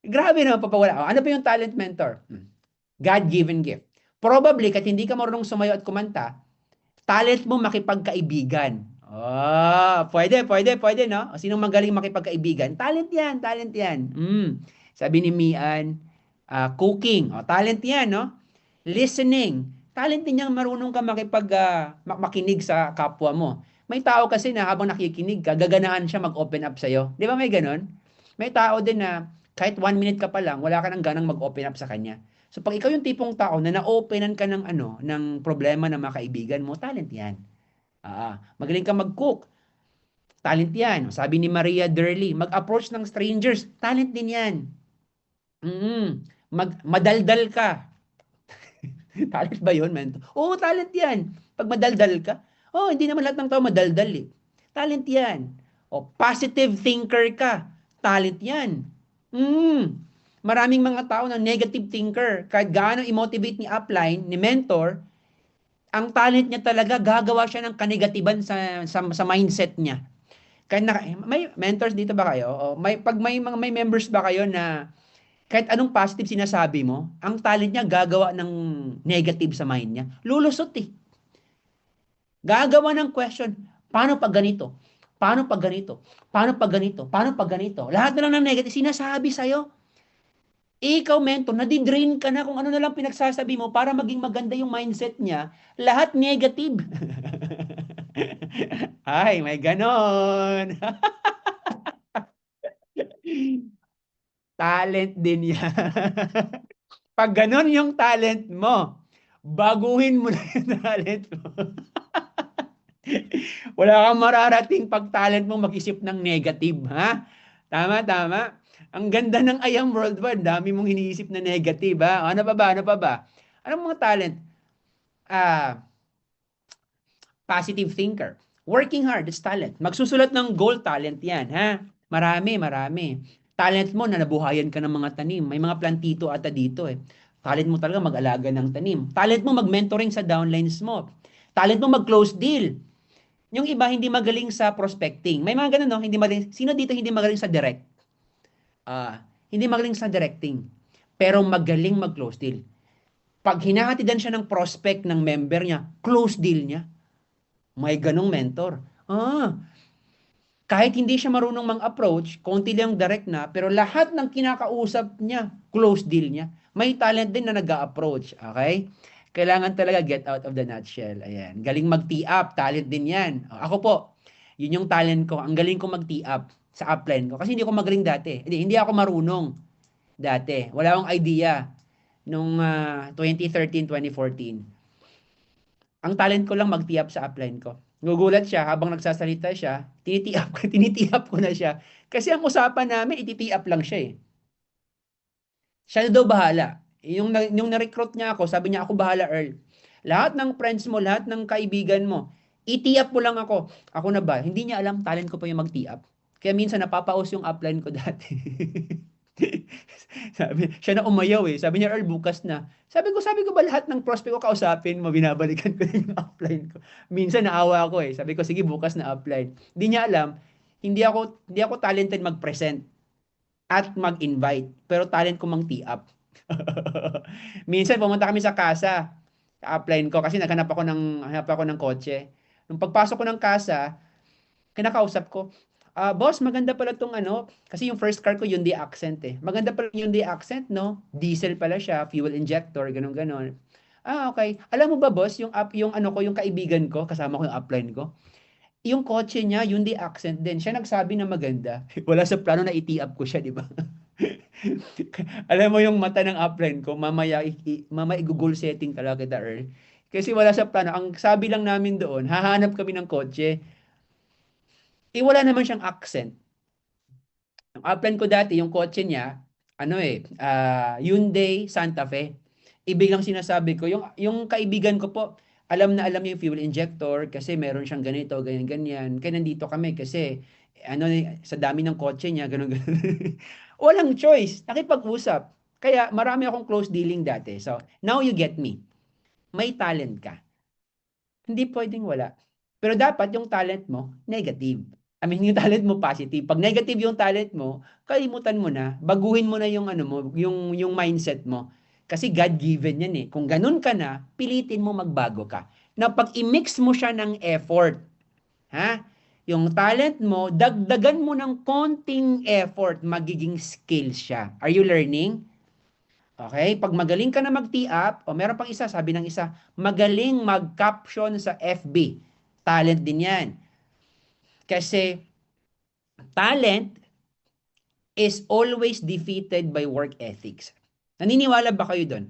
Grabe naman papawala. Ano pa yung talent, mentor? God-given gift. Probably, kahit hindi ka marunong sumayaw at kumanta, talent mo makipagkaibigan. Oh, pwede, no? O, sinong magaling makipagkaibigan? Talent yan, talent yan. Sabi ni Mian, cooking. O, talent yan, no? Listening. Talent din niyang marunong ka makinig sa kapwa mo. May tao kasi na habang nakikinig ka, gaganahan siya mag-open up sa'yo. Di ba may ganon? May tao din na kahit 1 minute ka pa lang, wala ka nang ganang mag-open up sa kanya. So pag ikaw yung tipong tao na na-openan ka ng problema ng mga kaibigan mo, talent yan. Magaling ka mag-cook. Talent yan. Sabi ni Maria Derly, mag-approach ng strangers. Talent din yan. Madaldal ka. Talent ba yun, man? Oo, talent yan. Pag madaldal ka, hindi naman lahat ng tao madaldal eh. Talent yan. O, positive thinker ka. Talent yan. Maraming mga tao na negative thinker. Kahit gaano i-motivate ni upline, ni mentor, ang talent niya talaga, gagawa siya ng kanegatiban sa mindset niya. May mentors dito ba kayo? O may members ba kayo na kahit anong positive sinasabi mo, ang talent niya gagawa ng negative sa mind niya. Lulusot eh. Gagawa ng question, paano pag ganito? Paano pag ganito? Paano pag ganito? Paano pag ganito? Lahat na lang ng negative sinasabi sa'yo. Ikaw, mentor, nadidrain ka na kung ano na lang pinagsasabi mo para maging maganda yung mindset niya. Lahat negative. Ay, may ganon. Talent din yan. Pag ganon yung talent mo, baguhin mo na yung talent mo. Wala kang mararating pag talent mo mag-isip ng negative, ha? Tama, tama. Ang ganda ng I Am Worldwide, dami mong iniisip na negative, ha? Ano pa ba? Ano pa ba? Anong mga talent? Positive thinker. Working hard is talent. Magsusulat ng goal, talent yan, ha? Marami, marami. Talent mo na nabuhayan ka ng mga tanim. May mga plantito ata dito eh. Talent mo talaga mag-alaga ng tanim. Talent mo mag-mentoring sa downlines mo. Talent mo mag-close deal. Yung iba hindi magaling sa prospecting. May mga ganun, no? Hindi magaling. Sino dito hindi magaling sa direct? Hindi magaling sa directing. Pero magaling mag-close deal. Pag hinahatidan siya ng prospect ng member niya, close deal niya. May ganong mentor. Kahit hindi siya marunong mang-approach, konti lang direct na, pero lahat ng kinakausap niya, close deal niya. May talent din na nag-a-approach. Okay? Kailangan talaga get out of the nutshell. Ayan. Galing mag-tee up. Talent din yan. Ako po, yun yung talent ko. Ang galing ko mag-tee up sa upline ko. Kasi hindi ako magaling dati. Hindi ako marunong dati. Wala akong idea nung 2013, 2014. Ang talent ko lang mag-tee up sa upline ko. Gugulat siya habang nagsasalita siya, tinitee up ko na siya. Kasi ang usapan namin, ititee up lang siya eh. Siya na daw bahala. Yung na-recruit niya ako, sabi niya, ako bahala, Earl. Lahat ng friends mo, lahat ng kaibigan mo, i-tee up mo lang ako. Ako na ba? Hindi niya alam, talent ko pa yung mag-tee up. Kaya minsan napapaus yung upline ko dati. Siya na umayaw eh. Sabi niya, Earl, bukas na. Sabi ko ba lahat ng prospect ko kausapin mo, binabalikan ko yung upline ko. Minsan naawa ako eh. Sabi ko, sige, bukas na upline. Hindi niya alam, hindi ako talented mag-present at mag-invite. Pero talent ko mang-tee up. Minsan pumunta kami sa casa, sa upline ko, kasi hanap ako ng kotse. Nung pagpasok ko ng casa, kinakausap ko, boss, maganda pala tong ano, kasi yung first car ko Hyundai Accent eh. Maganda pala yung Hyundai Accent, no? Diesel pala siya, fuel injector, ganun-ganon. Okay. Alam mo ba, boss, yung kaibigan ko, kasama ko yung upline ko, yung kotse niya, Hyundai Accent din. Siya nagsabi na maganda. Wala sa plano na i-tee up ko siya, di ba? Alam mo yung mata ng upline ko, mamaya i-goal setting talaga kita, Earl. Kasi wala sa plano. Ang sabi lang namin doon, hahanap kami ng kotse. Wala naman siyang accent. Ang upline ko dati, yung kotse niya, Hyundai Santa Fe. Ibig lang sinasabi ko, yung kaibigan ko po, alam na alam niya yung fuel injector kasi meron siyang ganito, ganyan, ganyan. Kaya nandito kami kasi sa dami ng kotse niya, ganun, ganun. Walang choice. Nakipag-usap. Kaya marami akong close dealing dati. So, now you get me. May talent ka. Hindi pwedeng wala. Pero dapat yung talent mo, negative. Yung talent mo positive. Pag negative yung talent mo, kalimutan mo na, baguhin mo na yung yung mindset mo. Kasi God-given yan eh. Kung ganun ka na, pilitin mo magbago ka. Na pag i-mix mo siya ng effort, Ha? Yung talent mo, dagdagan mo ng konting effort, magiging skill siya. Are you learning? Okay? Pag magaling ka na mag-tee up, o meron pang isa, sabi ng isa, magaling mag-caption sa FB. Talent din yan. Kasi talent is always defeated by work ethics. Naniniwala ba kayo doon?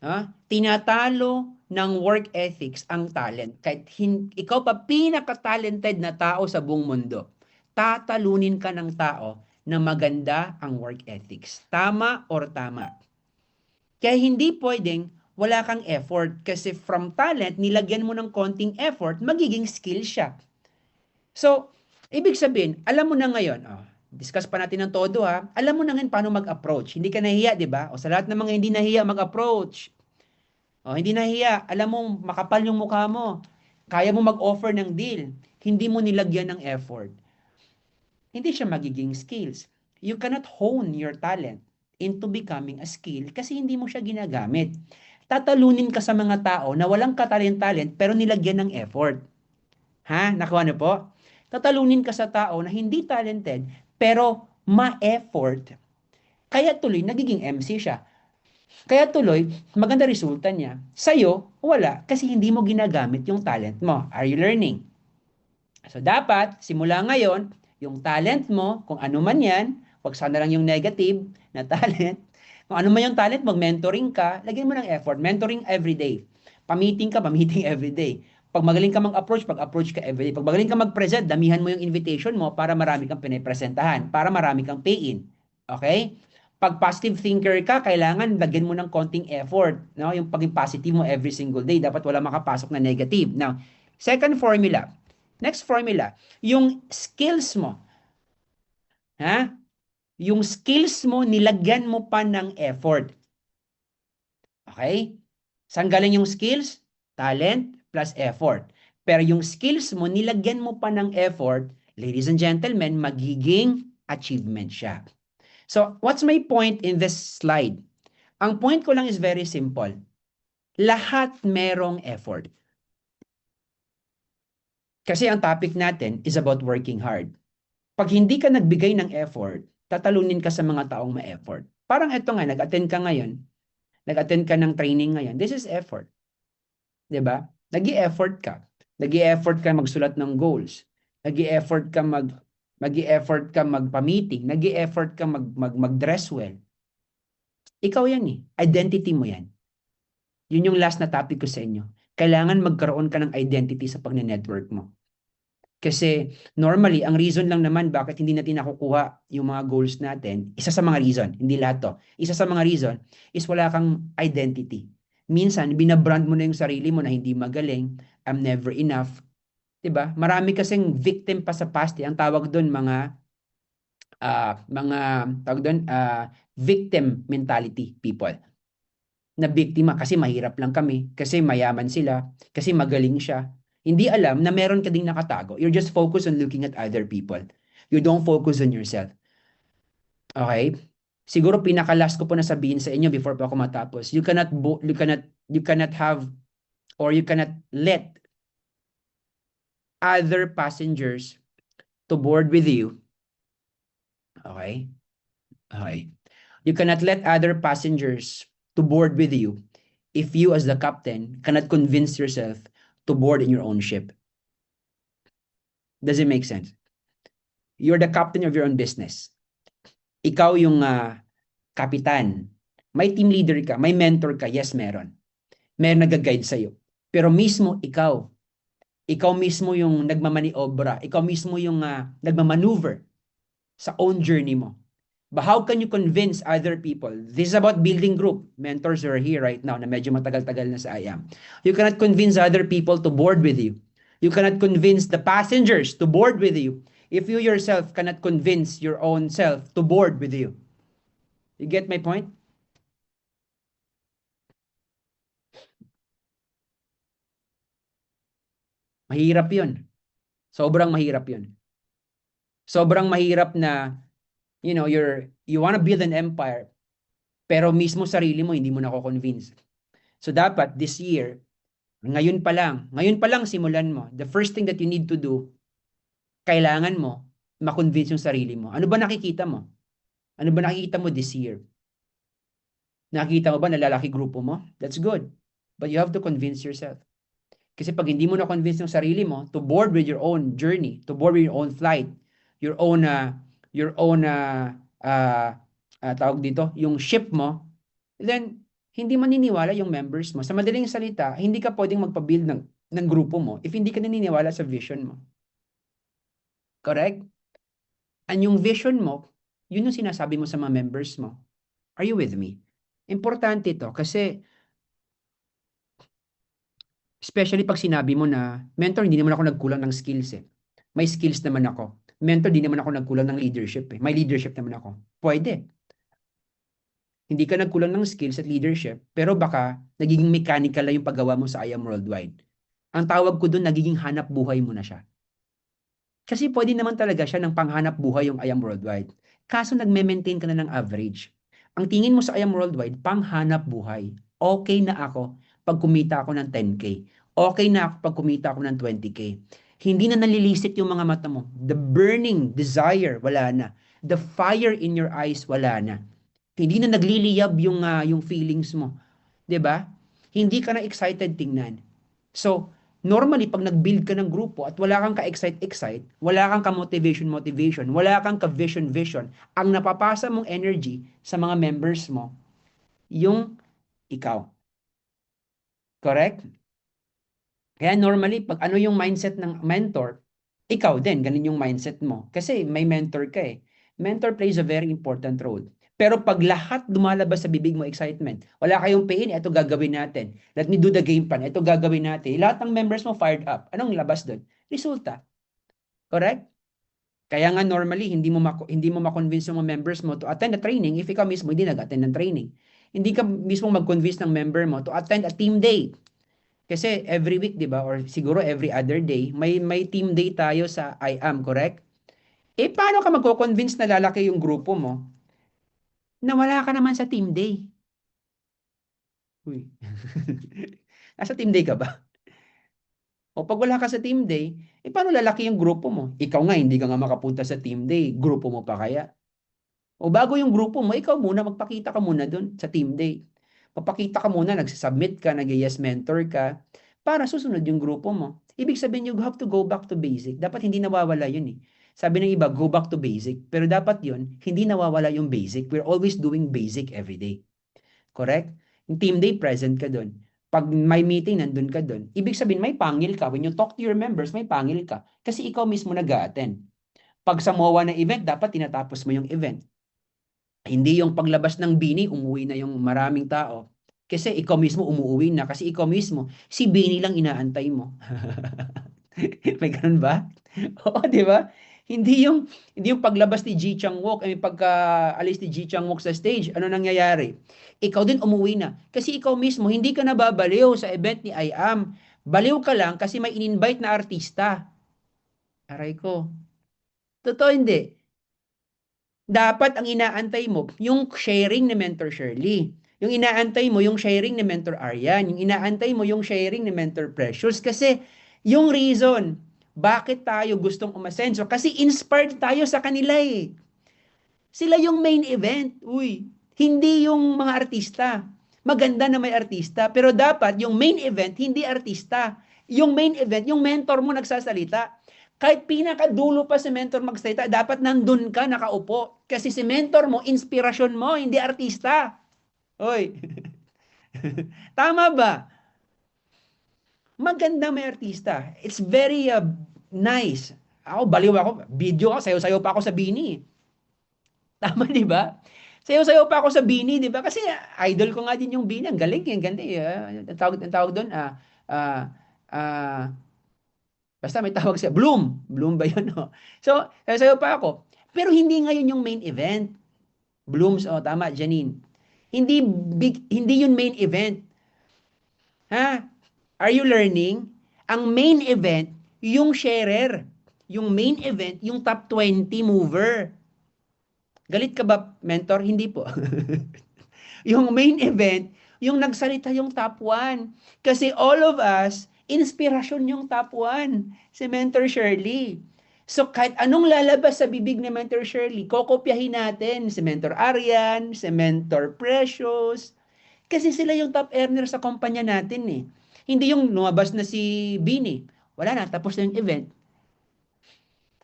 Ha? Tinatalo ng work ethics ang talent. Kahit ikaw pa pinaka-talented na tao sa buong mundo, tatalunin ka ng tao na maganda ang work ethics. Tama or tama? Kaya hindi pwedeng wala kang effort kasi from talent, nilagyan mo ng konting effort, magiging skill siya. So, ibig sabihin, alam mo na ngayon, discuss pa natin ng todo ha, alam mo na ngayon paano mag-approach. Hindi ka nahiya, di ba? O sa lahat ng mga hindi nahiya mag-approach, hindi nahiya, alam mo, makapal yung mukha mo, kaya mo mag-offer ng deal, hindi mo nilagyan ng effort, hindi siya magiging skills. You cannot hone your talent into becoming a skill kasi hindi mo siya ginagamit. Tatalunin ka sa mga tao na walang katalent-talent pero nilagyan ng effort. Ha? Nakuha niyo po? Tatalunin ka sa tao na hindi talented pero ma-effort. Kaya tuloy, nagiging MC siya. Kaya tuloy, maganda resulta niya. Sa'yo, wala kasi hindi mo ginagamit yung talent mo. Are you learning? So dapat, simula ngayon, yung talent mo, kung ano man yan, wag sana lang yung negative na talent. Kung ano man yung talent, mag-mentoring ka, lagyan mo ng effort. Mentoring everyday. Pamiting ka, pamiting everyday. Pag magaling ka mag-approach, pag-approach ka everyday. Pag magaling ka mag-present, damihan mo yung invitation mo para marami kang pinipresentahan, para marami kang pay-in. Okay? Pag positive thinker ka, kailangan lagyan mo ng konting effort. No? Yung paging positive mo every single day, dapat wala makapasok na negative. Now, second formula. Next formula, yung skills mo. Ha? Yung skills mo, nilagyan mo pa ng effort. Okay? Saan galing yung skills? Talent plus effort. Pero yung skills mo, nilagyan mo pa ng effort, ladies and gentlemen, magiging achievement siya. So, what's my point in this slide? Ang point ko lang is very simple. Lahat merong effort. Kasi ang topic natin is about working hard. Pag hindi ka nagbigay ng effort, tatalunin ka sa mga taong ma-effort. Parang eto nga, nag-attend ka ngayon, nag-attend ka ng training ngayon, this is effort. 'Di ba? Nag-i-effort ka. Nag-i-effort ka magsulat ng goals. Nag-i-effort ka mag-i-effort ka magpa-meeting, nag-i-effort ka mag-dress well. Ikaw yan eh. Identity mo yan. Yun yung last na topic ko sa inyo. Kailangan magkaroon ka ng identity sa pagne-network mo. Kasi normally, ang reason lang naman bakit hindi natin nakukuha yung mga goals natin, isa sa mga reason, hindi lahat to, isa sa mga reason is wala kang identity. Minsan, binabrand mo na yung sarili mo na hindi magaling, I'm never enough. 'Di ba? Marami kasing victim pa sa past, ang tawag doon victim mentality people. Na biktima kasi mahirap lang kami, kasi mayaman sila, kasi magaling siya. Hindi alam na meron ka ding nakatago. You're just focused on looking at other people. You don't focus on yourself. Okay? Siguro pinaka-last ko po na sabihin sa inyo before pa ako matapos. You cannot have or you cannot let other passengers to board with you. Okay? Okay. You cannot let other passengers to board with you if you as the captain cannot convince yourself to board in your own ship. Does it make sense? You're the captain of your own business. Ikaw yung kapitan. May team leader ka, may mentor ka, yes, meron. Meron nag-guide sa'yo. Pero mismo ikaw mismo yung nagmamaniobra, ikaw mismo yung nagmamaneuver sa own journey mo. But how can you convince other people? This is about building group. Mentors are here right now na medyo matagal-tagal na sa IAM. You cannot convince other people to board with you. You cannot convince the passengers to board with you if you yourself cannot convince your own self to board with you. You get my point? Mahirap yun. Sobrang mahirap yun. Sobrang mahirap na you want to build an empire, pero mismo sarili mo, hindi mo nako-convince. So dapat, this year, Ngayon pa lang simulan mo. The first thing that you need to do, kailangan mo ma-convince yung sarili mo. Ano ba nakikita mo? Ano ba nakikita mo this year? Nakikita mo ba na lalaki grupo mo? That's good. But you have to convince yourself. Kasi pag hindi mo na-convince yung sarili mo to board with your own journey, to board with your own flight, your own, tawag dito, yung ship mo, then hindi maniniwala yung members mo. Sa madaling salita, hindi ka pwedeng magpa-build ng grupo mo if hindi ka naniniwala sa vision mo. Correct? And yung vision mo, yun yung sinasabi mo sa mga members mo. Are you with me? Importante to kasi especially pag sinabi mo na, mentor, hindi naman ako nagkulang ng skills eh. May skills naman ako. Mentor, hindi naman ako nagkulang ng leadership eh. May leadership naman ako. Pwede. Hindi ka nagkulang ng skills at leadership, pero baka nagiging mechanical lang yung paggawa mo sa I Am Worldwide. Ang tawag ko doon, nagiging hanap buhay mo na siya. Kasi pwede naman talaga siya ng panghanap buhay yung I Am Worldwide. Kaso nagme-maintain ka na ng average. Ang tingin mo sa I Am Worldwide, panghanap buhay. Okay na ako pag kumita ako ng 10K. Okay na ako pag kumita ako ng 20K. Hindi na nalilisit yung mga mata mo. The burning desire, wala na. The fire in your eyes, wala na. Hindi na nagliliyab yung feelings mo. 'Di ba? Hindi ka na excited tingnan. So, normally pag nag-build ka ng grupo at wala kang ka-excite, wala kang ka-motivation, wala kang ka-vision, ang napapasa mong energy sa mga members mo, yung ikaw. Correct? Kaya normally, pag ano yung mindset ng mentor, ikaw din, ganun yung mindset mo. Kasi may mentor ka eh. Mentor plays a very important role. Pero pag lahat lumalabas sa bibig mo, excitement, wala kayong pain, ito gagawin natin. Let me do the game plan, ito gagawin natin. Lahat ng members mo fired up. Anong labas doon? Resulta. Correct? Kaya nga normally, hindi mo ma-convince yung mga members mo to attend a training if ikaw mismo hindi nag-attend ng training. Hindi ka mismo mag-convince ng member mo to attend a team day. Kasi every week, 'di ba? Or siguro every other day, may team day tayo sa I Am, correct? Eh paano ka magko-convince na lalaki yung grupo mo na wala ka naman sa team day? Uy. Nasa team day ka ba? O pag wala ka sa team day, eh paano lalaki yung grupo mo? Ikaw nga hindi ka nga makapunta sa team day, grupo mo pa kaya? O bago yung grupo mo, ikaw muna magpakita ka muna doon sa team day. Papakita ka muna, nagsasubmit ka, nag-yes mentor ka, para susunod yung grupo mo. Ibig sabihin, you have to go back to basic. Dapat hindi nawawala yun eh. Sabi ng iba, go back to basic. Pero dapat yun, hindi nawawala yung basic. We're always doing basic every day. Correct? Yung team day, present ka doon. Pag may meeting, nandun ka doon. Ibig sabihin, may pangil ka. When you talk to your members, may pangil ka. Kasi ikaw mismo nag-a-attend. Pag sa MOA na event, dapat tinatapos mo yung event. Hindi yung paglabas ng bini, umuwi na yung maraming tao. Kasi ikaw mismo umuwi na. Kasi ikaw mismo, si bini lang inaantay mo. May ganun ba? Oo, di ba? Hindi yung paglabas ni Ji Chang Wook, ay pagka-alis ni Ji Chang Wook sa stage, ano nangyayari? Ikaw din umuwi na. Kasi ikaw mismo, hindi ka nababaliw sa event ni I Am. Baliw ka lang kasi may in-invite na artista. Aray ko. Totoo hindi. Dapat ang inaantay mo, yung sharing ni Mentor Shirley. Yung inaantay mo, yung sharing ni Mentor Aryan. Yung inaantay mo, yung sharing ni Mentor Precious. Kasi yung reason, bakit tayo gustong umasenso? Kasi inspired tayo sa kanila eh. Sila yung main event. Uy, hindi yung mga artista. Maganda na may artista, pero dapat yung main event, hindi artista. Yung main event, yung mentor mo nagsasalita. Kahit pinakadulo pa si mentor magsalita, dapat nandun ka, nakaupo. Kasi si mentor mo, inspirasyon mo, hindi artista. Hoy. Tama ba? Maganda may artista. It's very nice. Ako, baliw ako. Video ako, sayo-sayo pa ako sa bini. Tama, di ba? Sayo-sayo pa ako sa bini, di ba? Kasi idol ko nga din yung bini. Ang galing, ang ganda. Ang tawag doon, basta may tawag siya. Bloom. Bloom ba yun? No? So, sayo pa ako. Pero hindi ngayon yung main event. Blooms, oh, tama, Janine. Hindi yun main event. Ha? Are you learning? Ang main event, yung sharer. Yung main event, yung top 20 mover. Galit ka ba, mentor? Hindi po. Yung main event, yung nagsalita yung top 1. Kasi all of us, inspirasyon yung top 1, si Mentor Shirley. So kahit anong lalabas sa bibig ni Mentor Shirley, kokopyahin natin si Mentor Arian, si Mentor Precious, kasi sila yung top earner sa kumpanya natin eh. Hindi yung lumabas na si Bini. Wala na, tapos na yung event.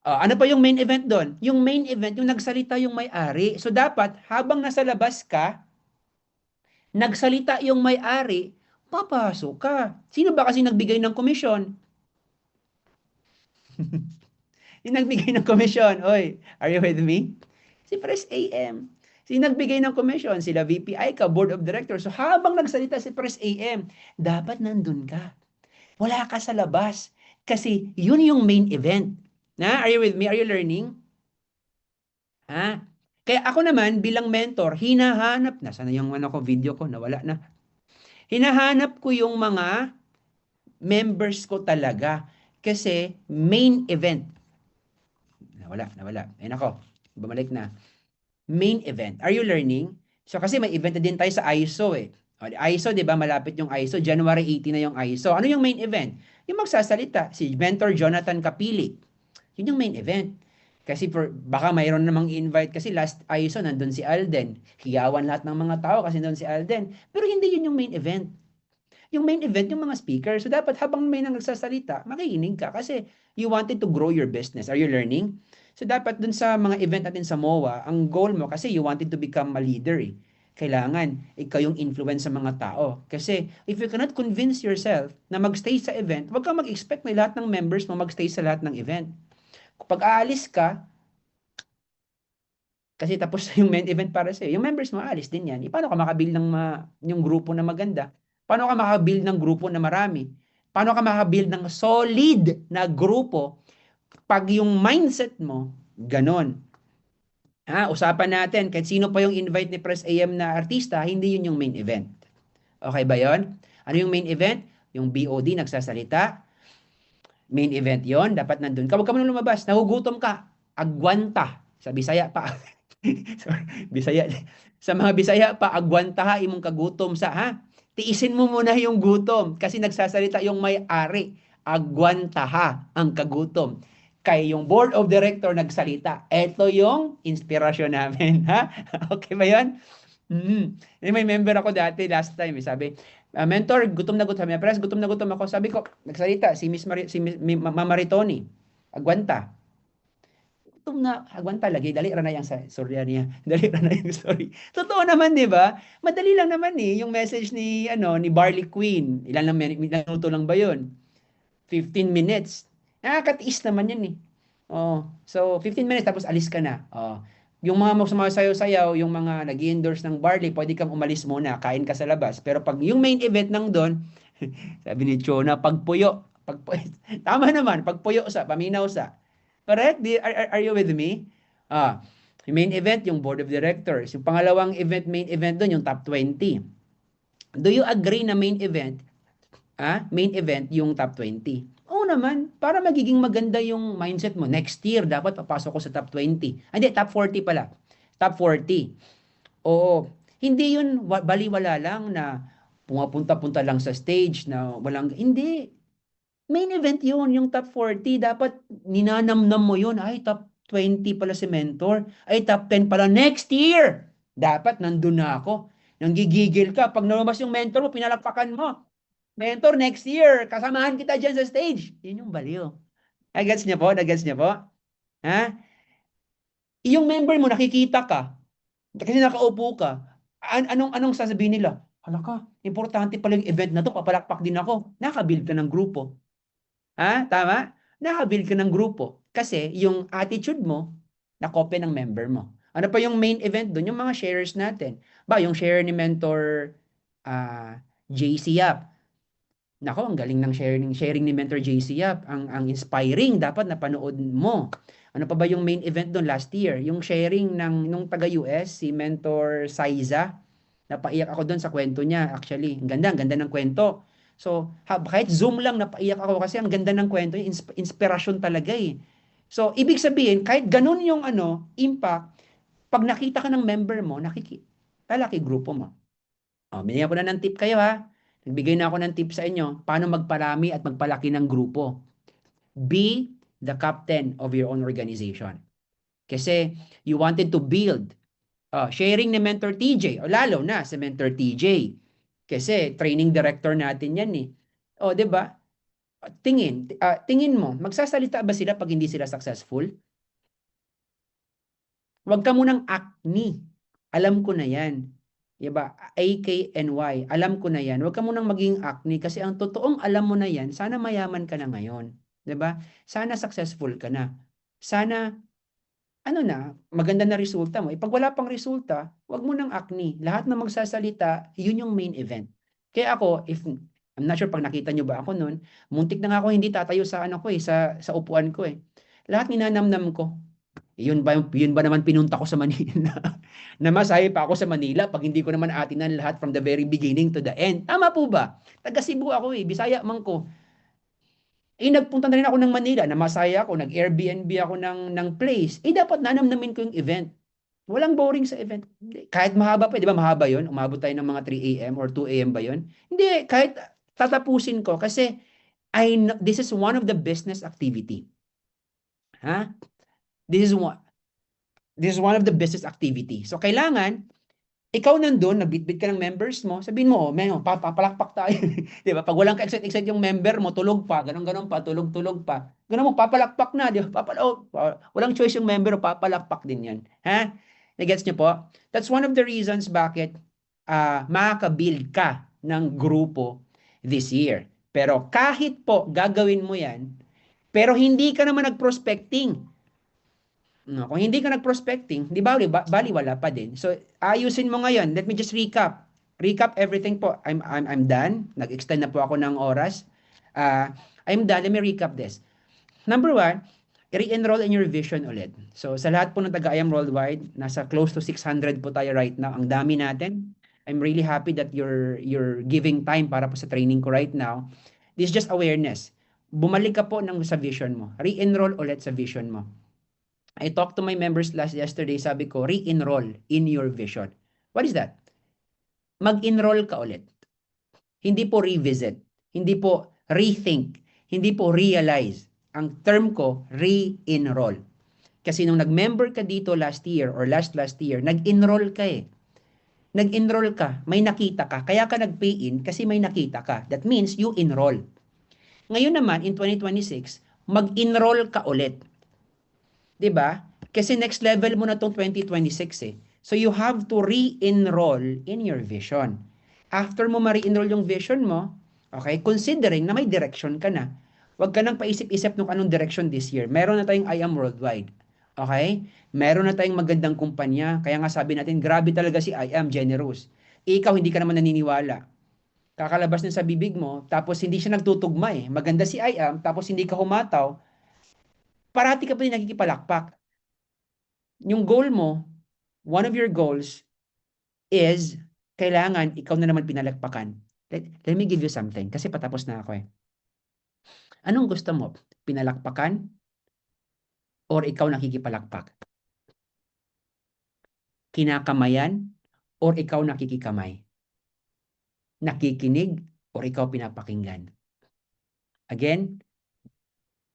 Ano pa yung main event doon? Yung main event, yung nagsalita yung may-ari. So dapat, habang nasa labas ka, nagsalita yung may-ari, papasok ka. Sino ba kasi nagbigay ng komisyon? Yung nagbigay ng komisyon, oy, are you with me? Si Press AM. Si nagbigay ng komisyon, sila VPI ka, Board of Directors. So habang nagsalita si Press AM, dapat nandun ka. Wala ka sa labas. Kasi yun yung main event. Na, are you with me? Are you learning? Ha? Kaya ako naman bilang mentor, hinahanap na, sana yung ano ko, video ko, nawala na. Hinahanap ko yung mga members ko talaga. Kasi main event. Nawala. Ayun ako, bumalik na. Main event. Are you learning? So kasi may event na din tayo sa ISO eh. ISO, di ba? Malapit yung ISO. January 18 na yung ISO. Ano yung main event? Yung magsasalita, si Mentor Jonathan Kapili. Yun yung main event. Kasi baka mayroon namang invite kasi last ISO nandun si Alden. Hiyawan lahat ng mga tao kasi nandun si Alden. Pero hindi yun yung main event. Yung main event, yung mga speakers. So dapat habang may nang nagsasalita, makikinig ka kasi you wanted to grow your business. Are you learning? So dapat dun sa mga event natin sa MOA, ang goal mo kasi you wanted to become a leader eh. Kailangan ikaw yung influence sa mga tao. Kasi if you cannot convince yourself na magstay sa event, huwag kang mag-expect na lahat ng members mo magstay sa lahat ng event. Kapag aalis ka, kasi tapos na yung main event para sa'yo, yung members mo aalis din yan. Paano ka makabuild ng yung grupo na maganda? Paano ka makabuild ng grupo na marami? Paano ka makabuild ng solid na grupo pag yung mindset mo, ganon. Usapan natin, kahit sino pa yung invite ni Press AM na artista, hindi yun yung main event. Okay ba yon? Ano yung main event? Yung BOD nagsasalita. Main event yon, dapat nandun ka. Huwag ka muna lumabas, nahugutom ka. Agwanta. Sa Bisaya pa. Sorry, Bisaya. Sa mga Bisaya pa, agwanta imong kagutom sa ha. Tiisin mo muna yung gutom kasi nagsasalita yung may-ari. Agwanta ang kagutom. Kay yung board of director nagsalita. Ito yung inspirasyon namin, ha? Okay ba 'yon? May member ako dati last time, sabi, mentor, gutom na gutom. Press, gutom na gutom ako. Sabi ko, nagsalita si Mama Ritoni. Agwanta. Gutom na, agwanta lagi. Dali ra na yung sorry niya. Dali ra na yung story. Totoo naman, di ba? Madali lang naman yung message ni Barley Queen. Ilan minuto lang ba 'yon? 15 minutes. Nakakatiis naman yan eh. So 15 minutes tapos alis ka na. Yung mga sumasayaw-sayaw, yung mga nag-endorse ng barley, pwede kang umalis muna, kain ka sa labas. Pero pag yung main event nang doon, sabi ni Chona, pagpuyo. Tama naman, pagpuyo sa, paminaw sa. Correct? Are you with me? Yung main event, yung board of directors. Yung pangalawang event, main event doon, yung top 20. Do you agree na main event, yung top 20? Oo naman, para magiging maganda yung mindset mo. Next year, dapat papasok ko sa top 20. Hindi, top 40 pala. Top 40. Oo. Hindi yun baliwala lang na pumapunta-punta lang sa stage na walang, hindi. Main event yun, yung top 40. Dapat ninanamnam mo yun. Ay, top 20 pala si mentor. Ay, top 10 pala next year. Dapat nandun na ako. Nanggigigil ka. Pag lumabas yung mentor mo, pinalakpakan mo. Mentor, next year, kasamahan kita dyan sa stage. Yun yung baliw. Nagets niyo po? Nagets niyo po? Ha? Yung member mo, nakikita ka. Kasi nakaupo ka. Anong sasabihin nila? Hala ka, importante pala yung event na to, papalakpak din ako. Nakabuild ka ng grupo. Tama? Nakabuild ka ng grupo. Kasi yung attitude mo, nakopya ng member mo. Ano pa yung main event doon? Yung mga sharers natin. Yung share ni Mentor JC Yap. Nako, ang galing ng sharing ni Mentor JC Yap. Ang inspiring, dapat napanood mo. Ano pa ba yung main event doon last year? Yung sharing nung taga-US, si Mentor Saiza. Napaiyak ako doon sa kwento niya, actually. Ang ganda ng kwento. So, kahit Zoom lang, napaiyak ako kasi ang ganda ng kwento. Inspirasyon talaga eh. So, ibig sabihin, kahit ganun yung impact, pag nakita ka ng member mo, lalaki grupo mo. O, binigyan ko na ng tip kayo ha. Nagbigay na ako ng tip sa inyo. Paano magparami at magpalaki ng grupo. Be the captain of your own organization. Kasi you wanted to build. Sharing ni Mentor TJ, o lalo na sa Mentor TJ. Kasi training director natin yan eh. O, 'di ba? Tingin mo, magsasalita ba sila pag hindi sila successful? Huwag ka munang acne. Alam ko na yan. Diba? AKNY. Alam ko na yan. Huwag ka munang maging acne kasi ang totoong alam mo na yan, sana mayaman ka na ngayon. Diba? Sana successful ka na. Sana, ano na, maganda na resulta mo. Pag wala pang resulta, huwag mo nang acne. Lahat na magsasalita, yun yung main event. Kaya ako, I'm not sure pag nakita nyo ba ako noon, muntik na nga ako hindi tatayo sa ano ko sa upuan ko eh. Lahat ninanamnam ko. Yun ba naman pinunta ko sa Manila? Namasahe pa ako sa Manila pag hindi ko naman atinan lahat from the very beginning to the end. Tama po ba? Taga Cebu ako eh, Bisaya man ko. Nagpunta na rin ako ng Manila, namasahe ako, nag-Airbnb ako ng place. Dapat nanamnamin ko yung event. Walang boring sa event. Kahit mahaba pa, di ba mahaba yun? Umabot tayo ng mga 3 a.m. or 2 a.m. ba yun? Hindi, kahit tatapusin ko kasi this is one of the business activity. Ha? This is one of the business activity. So, kailangan, ikaw nandun, nagbitbit ka ng members mo, sabihin mo, papalakpak tayo. Di ba? Pag walang ka-excite yung member mo, tulog pa, ganun pa, tulog pa. Ganun mo, papalakpak na, di ba? Walang choice yung member, papalakpak din yan. Ha? Nagets niyo po? That's one of the reasons bakit makaka-build ka ng grupo this year. Pero kahit po gagawin mo yan, pero hindi ka naman nag-prospecting, no, kung hindi ka nag-prospecting, di ba, baliwala pa din. So, ayusin mo ngayon. Let me just recap. Recap everything po. I'm done. Nag-extend na po ako ng oras. I'm done. Let me recap this. Number one, re-enroll in your vision ulit. So, sa lahat po ng taga-IAM Worldwide, nasa close to 600 po tayo right now. Ang dami natin. I'm really happy that you're giving time para po sa training ko right now. This is just awareness. Bumalik ka po sa vision mo. Re-enroll ulit sa vision mo. I talked to my members yesterday, sabi ko, re-enroll in your vision. What is that? Mag-enroll ka ulit. Hindi po revisit. Hindi po rethink. Hindi po realize. Ang term ko, re-enroll. Kasi nung nag-member ka dito last year or last year, nag-enroll ka eh. Nag-enroll ka, may nakita ka. Kaya ka nag-pay in kasi may nakita ka. That means you enroll. Ngayon naman, in 2026, mag-enroll ka ulit. 'Di ba? Kasi next level mo na tong 2026 eh. So you have to re-enroll in your vision. After mo ma-re-enroll yung vision mo, okay, considering na may direction ka na, huwag ka nang paisip-isip ng anong direction this year. Meron na tayong IAM Worldwide. Okay? Meron na tayong magandang kumpanya. Kaya nga sabi natin, grabe talaga si IAM, generous. Ikaw, hindi ka naman naniniwala. Kakalabas na sa bibig mo, tapos hindi siya nagtutugma eh. Maganda si IAM, tapos hindi ka humataw, parati ka pa din nakikipalakpak. Yung goal mo, one of your goals is, kailangan ikaw na naman pinalakpakan. Let me give you something, kasi patapos na ako eh. Anong gusto mo? Pinalakpakan? Or ikaw nakikipalakpak? Kinakamayan? Or ikaw nakikikamay? Nakikinig? Or ikaw pinapakinggan? Again,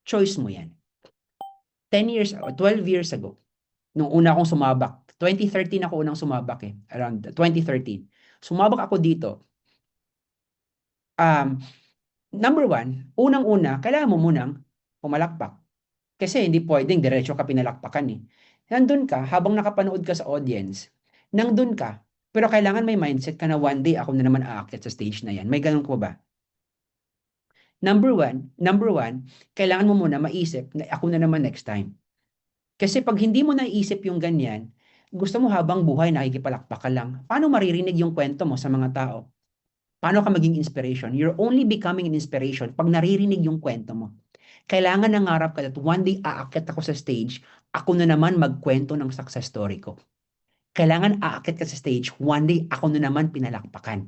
choice mo yan. 10 years, 12 years ago, nung una akong sumabak, 2013 ako unang sumabak eh, around 2013. Sumabak ako dito. Number one, unang-una, kailangan mo munang pumalakpak. Kasi hindi pwedeng diretso ka pinalakpakan eh. Nandun ka, habang nakapanood ka sa audience, nandun ka, pero kailangan may mindset ka na one day ako na naman aakyat sa stage na yan. May ganun ko ba? Number one, kailangan mo muna maisip na ako na naman next time. Kasi pag hindi mo naisip yung ganyan, gusto mo habang buhay nakikipalakpak ka lang, paano maririnig yung kwento mo sa mga tao? Paano ka maging inspiration? You're only becoming an inspiration pag naririnig yung kwento mo. Kailangan nangarap ka that one day aakyat ako sa stage, ako na naman magkwento ng success story ko. Kailangan aakyat ka sa stage, one day ako na naman pinalakpakan.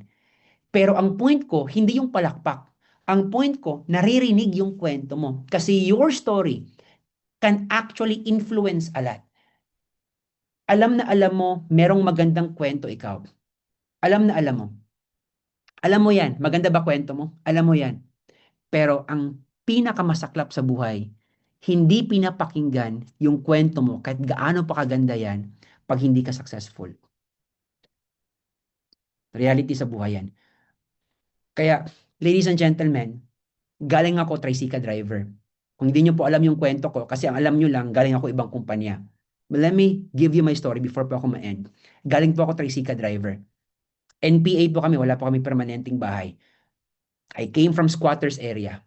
Pero ang point ko, hindi yung palakpak. Ang point ko, naririnig yung kwento mo. Kasi your story can actually influence a lot. Alam na alam mo, merong magandang kwento ikaw. Alam na alam mo. Alam mo yan. Maganda ba kwento mo? Alam mo yan. Pero ang pinakamasaklap sa buhay, hindi pinapakinggan yung kwento mo kahit gaano pa kaganda yan pag hindi ka successful. Reality sa buhay yan. Kaya, ladies and gentlemen, galing ako tricycle driver. Kung hindi nyo po alam yung kwento ko, kasi ang alam nyo lang, galing ako ibang kumpanya. But let me give you my story before po ako ma-end. Galing po ako tricycle driver. NPA po kami, wala po kami permanenteng bahay. I came from squatters area.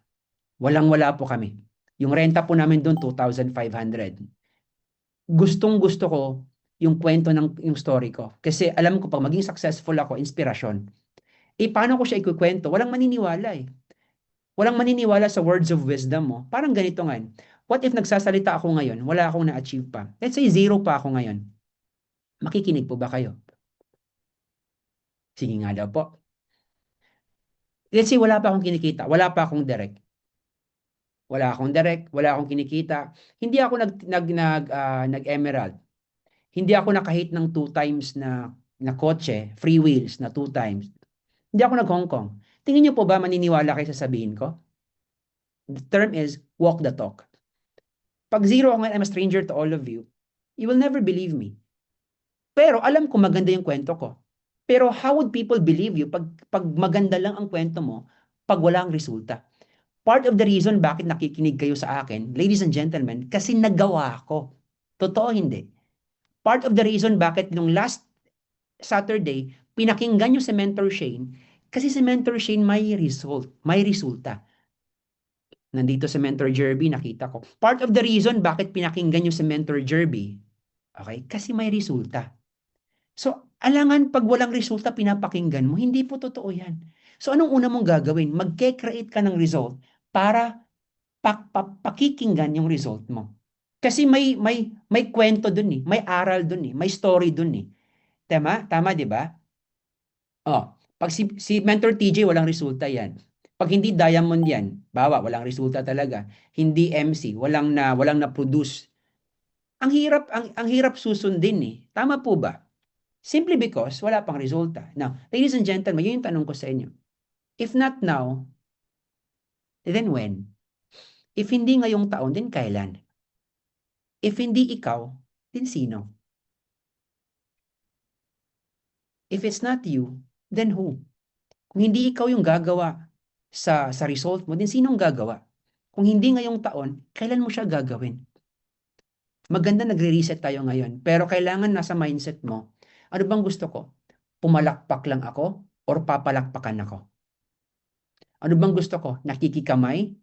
Walang-wala po kami. Yung renta po namin doon, 2,500. Gustong-gusto ko yung kwento ng yung story ko. Kasi alam ko pag maging successful ako, inspirasyon. Paano ko siya ikukwento? Walang maniniwala eh. Walang maniniwala sa words of wisdom mo. Parang ganito nga. What if nagsasalita ako ngayon, wala akong na-achieve pa? Let's say zero pa ako ngayon. Makikinig po ba kayo? Sige nga daw po. Let's say wala pa akong kinikita, wala pa akong direct. Wala akong direct, wala akong kinikita. Hindi ako nag-emerald. Hindi ako nakahit ng 2 times na kotse, free wheels na 2 times. Hindi ako nag-Hong Kong. Tingin niyo po ba maniniwala kayo sa sabihin ko? The term is walk the talk. Pag zero ako ngayon, I'm a stranger to all of you will never believe me. Pero alam ko maganda yung kwento ko. Pero how would people believe you pag maganda lang ang kwento mo pag wala ang resulta? Part of the reason bakit nakikinig kayo sa akin, ladies and gentlemen, kasi nagawa ko. Totoo hindi. Part of the reason bakit nung last Saturday, pinakinggan nyo si Mentor Shane, kasi si Mentor Shane may resulta. Nandito si Mentor Jerby, nakita ko. Part of the reason bakit pinakinggan nyo si Mentor Jerby, okay, kasi may resulta. So, alangan pag walang resulta pinapakinggan mo, hindi po totoo yan. So, anong una mong gagawin? Mag-create ka ng result para pakikinggan yung result mo. Kasi may kwento dun eh, may aral dun eh, may story dun eh. Tama 'di ba? Oh, pag si Mentor TJ walang resulta yan. Pag hindi Diamond yan, walang resulta talaga. Hindi MC, walang na produce. Ang hirap susundin eh. Tama po ba? Simply because wala pang resulta. Now, ladies and gentlemen, yun yung tanong ko sa inyo. If not now, then when? If hindi ngayong taon, then kailan? If hindi ikaw, then sino? If it's not you, then who? Kung hindi ikaw yung gagawa sa result mo, then sinong gagawa? Kung hindi ngayong taon, kailan mo siya gagawin? Maganda nagre-reset tayo ngayon, pero kailangan nasa mindset mo, ano bang gusto ko? Pumalakpak lang ako or papalakpakan ako? Ano bang gusto ko? Nakikikamay?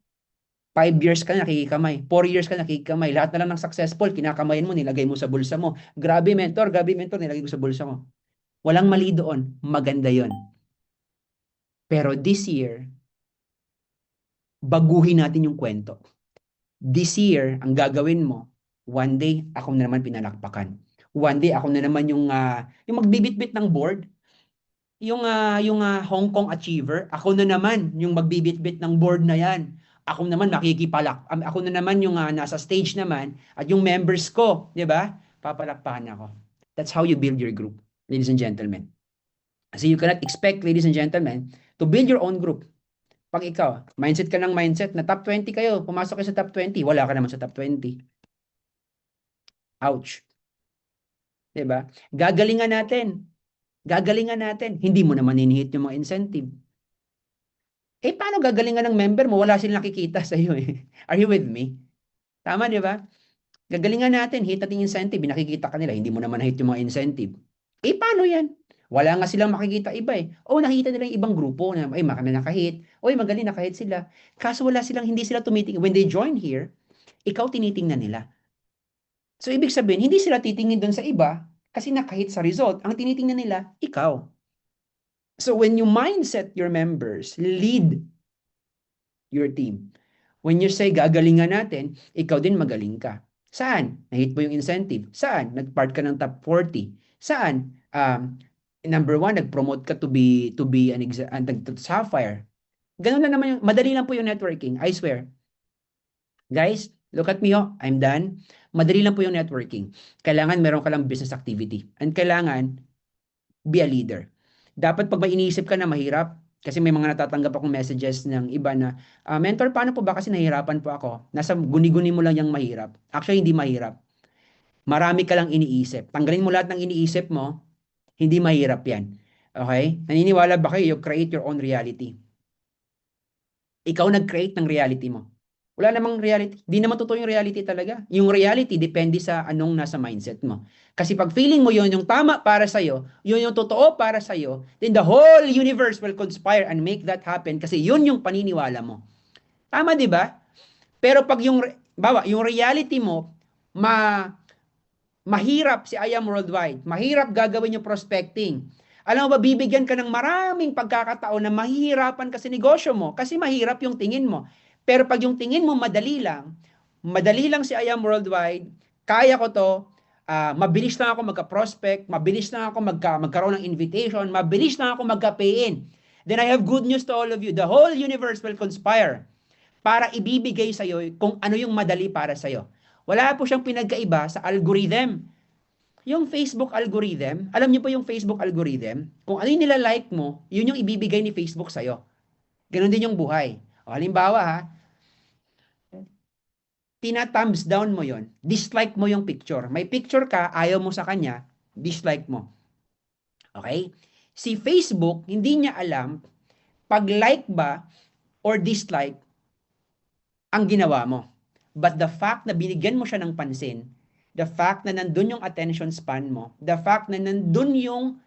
5 years ka na nakikikamay, 4 years ka na nakikikamay, lahat na lang ng successful, kinakamayan mo, nilagay mo sa bulsa mo. Grabe mentor, nilagay ko sa bulsa mo. Walang mali doon, maganda yon. Pero this year, baguhin natin yung kwento. This year, ang gagawin mo, one day, ako na naman pinalakpakan. One day, ako na naman yung magbibitbit ng board. Yung Hong Kong Achiever, ako na naman yung magbibitbit ng board na yan. Ako naman ako na naman yung nasa stage naman at yung members ko, 'di ba? Papalakpakan ako. That's how you build your group, ladies and gentlemen. Kasi you cannot expect, ladies and gentlemen, to build your own group. Pag ikaw, mindset ka ng mindset na top 20 kayo, pumasok kayo sa top 20, wala ka naman sa top 20. Ouch. 'Di ba? Gagalingan natin. Hindi mo naman hinihit yung mga incentive. Paano gagalingan ng member mo? Wala silang nakikita sa iyo eh. Are you with me? Tama, di ba? Gagalingan natin, hit natin incentive, nakikita kanila, hindi mo naman hit yung mga incentive. Paano yan? Wala nga silang makikita iba eh. Nakikita nila yung ibang grupo na, kami nakahit. Magaling nakahit sila. Kaso hindi sila tumitingin. When they join here, ikaw tinitingnan nila. So, ibig sabihin, hindi sila titingin doon sa iba kasi nakahit sa result. Ang tinitingnan nila, ikaw. So when you mindset your members, lead your team. When you say gagalingan natin, ikaw din magaling ka. Saan? Nahit mo yung incentive. Saan? Nag-part ka ng top 40. Saan? Number 1, nag-promote ka to be an Sapphire. Ganun lang naman madali lang po yung networking. I swear. Guys, look at me I'm done. Madali lang po yung networking. Kailangan meron ka lang business activity. And kailangan be a leader. Dapat pag may iniisip ka na mahirap, Kasi may mga natatanggap akong messages ng iba na, mentor, paano po ba kasi nahihirapan po ako? Nasa guni-guni mo lang yung mahirap. Actually, hindi mahirap. Marami ka lang iniisip. Tanggalin mo lahat ng iniisip mo, hindi mahirap yan. Okay? Naniniwala ba kayo, you create your own reality? Ikaw nag-create ng reality mo. Wala namang reality. Di naman totoo yung reality talaga. Yung reality depende sa anong nasa mindset mo. Kasi pag feeling mo yun yung tama para sa'yo, yun yung totoo para sa'yo, then the whole universe will conspire and make that happen kasi yun yung paniniwala mo. Tama, di ba? Pero pag yung reality mo, mahirap si I Am Worldwide. Mahirap gagawin yung prospecting. Alam mo ba, bibigyan ka ng maraming pagkakataon na mahihirapan ka sa negosyo mo kasi mahirap yung tingin mo. Pero pag yung tingin mo madali lang si I Am Worldwide, kaya ko to, mabilis lang ako magka-prospect, mabilis lang ako magkaroon ng invitation, mabilis lang ako magka-pay-in. Then I have good news to all of you. The whole universe will conspire para ibibigay sa'yo kung ano yung madali para sa'yo. Wala po siyang pinagkaiba sa algorithm. Yung Facebook algorithm, alam niyo po yung Facebook algorithm, kung ano yung nilalike mo, yun yung ibibigay ni Facebook sa'yo. Ganon din yung buhay. O, halimbawa ha, tina-thumbs down mo yon, dislike mo yung picture. May picture ka, ayaw mo sa kanya, dislike mo. Okay? Si Facebook, hindi niya alam pag like ba or dislike ang ginawa mo. But the fact na binigyan mo siya ng pansin, the fact na nandun yung attention span mo, the fact na nandun yung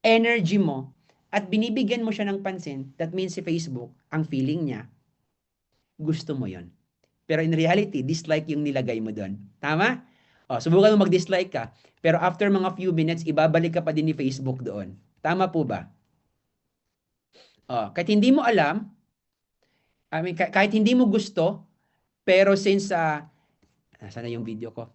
energy mo, at binibigyan mo siya ng pansin, that means si Facebook, ang feeling niya, gusto mo yon. Pero in reality, dislike yung nilagay mo doon. Tama? O, subukan mo mag-dislike ka, pero after mga few minutes, ibabalik ka pa din ni Facebook doon. Tama po ba? O, kahit hindi mo alam, kahit hindi mo gusto, pero since, nasaan na yung video ko?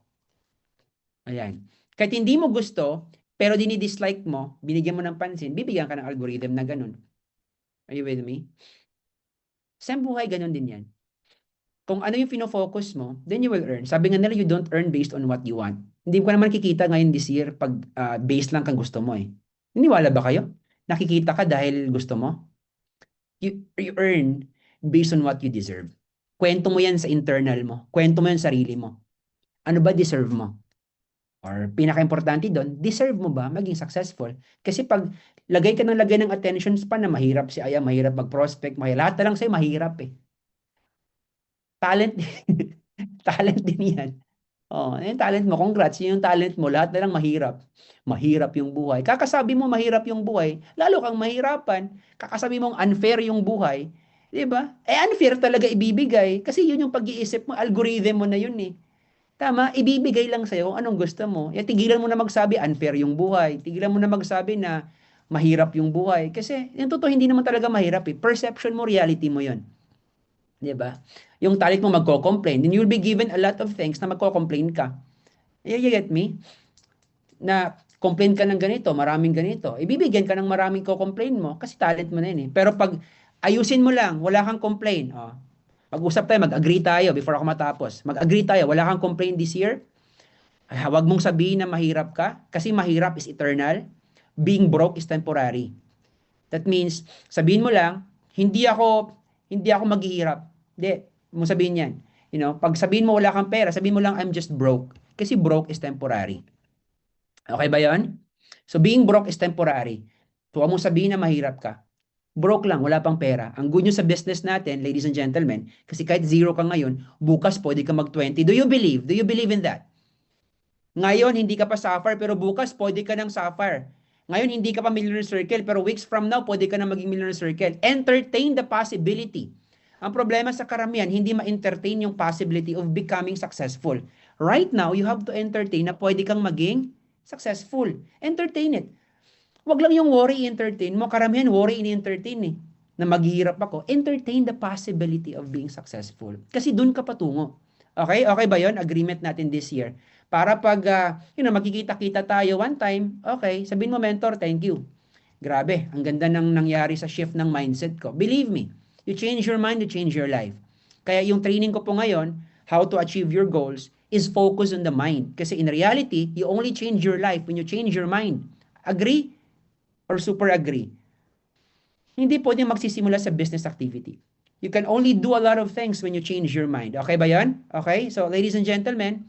Ayan. Kahit hindi mo gusto, pero dinidislike mo, binigyan mo ng pansin, bibigyan ka ng algorithm na ganun. Are you with me? Sa buhay, ganun din yan. Kung ano yung fino-focus mo, then you will earn. Sabi nga nila, you don't earn based on what you want. Hindi ko naman kikita ngayon this year pag based lang kang gusto mo eh. Niniwala ba kayo? Nakikita ka dahil gusto mo? You earn based on what you deserve. Kwento mo yan sa internal mo. Kwento mo yan sa sarili mo. Ano ba deserve mo? Or pinaka-importante doon, deserve mo ba maging successful? Kasi pag lagay ka ng attention span na mahirap si Aya, mahirap mag-prospect, lahat na lang sa'yo mahirap eh. Talent, talent din yan. Oh, yung talent mo, congrats, yung talent mo, lahat na lang mahirap. Mahirap yung buhay. Kakasabi mo mahirap yung buhay, lalo kang mahirapan. Kakasabi mong unfair yung buhay, di ba? Unfair talaga ibibigay kasi yun yung pag-iisip mo, algorithm mo na yun eh. Tama, ibibigay lang sa'yo anong gusto mo. Tigilan mo na magsabi unfair yung buhay. Tigilan mo na magsabi na mahirap yung buhay. Kasi yung totoo, hindi naman talaga mahirap eh. Perception mo, reality mo yun. Diba? Yung talent mo magko-complain, then you'll be given a lot of things na magko-complain ka. You get me? Na complain ka ng ganito, maraming ganito. Ibibigyan ka ng maraming ko-complain mo kasi talent mo na yun eh. Pero pag ayusin mo lang, wala kang complain. Oh, mag-usap tayo, mag-agree tayo before ako matapos. Mag-agree tayo, wala kang complain this year. Huwag mong sabihin na mahirap ka kasi mahirap is eternal. Being broke is temporary. That means, sabihin mo lang, hindi ako maghihirap. Hindi, mo sabihin yan. You know, pag sabihin mo wala kang pera, sabihin mo lang I'm just broke. Kasi broke is temporary. Okay ba 'yon? So being broke is temporary. So huwag mong sabihin na mahirap ka. Broke lang, wala pang pera. Ang good news sa business natin, ladies and gentlemen, kasi kahit zero ka ngayon, bukas pwede ka mag-20. Do you believe? Do you believe in that? Ngayon, hindi ka pa sapphire, pero bukas pwede ka ng sapphire. Ngayon, hindi ka pa millionaire circle, pero weeks from now, pwede ka na maging millionaire circle. Entertain the possibility. Ang problema sa karamihan, hindi ma-entertain yung possibility of becoming successful. Right now, you have to entertain na pwede kang maging successful. Entertain it. Wag lang yung worry entertain mo. Karamihan worry in-entertain eh. Na maghihirap ako. Entertain the possibility of being successful. Kasi dun ka patungo. Okay? Okay ba yon? Agreement natin this year. Para pag, magkikita-kita tayo one time, okay, sabihin mo, mentor, thank you. Grabe, ang ganda ng nangyari sa shift ng mindset ko. Believe me, you change your mind, you change your life. Kaya yung training ko po ngayon, how to achieve your goals, is focus on the mind. Kasi in reality, you only change your life when you change your mind. Agree? Or super agree? hindi pwedeng magsisimula sa business activity. You can only do a lot of things when you change your mind. Okay ba yan? Okay? So, ladies and gentlemen,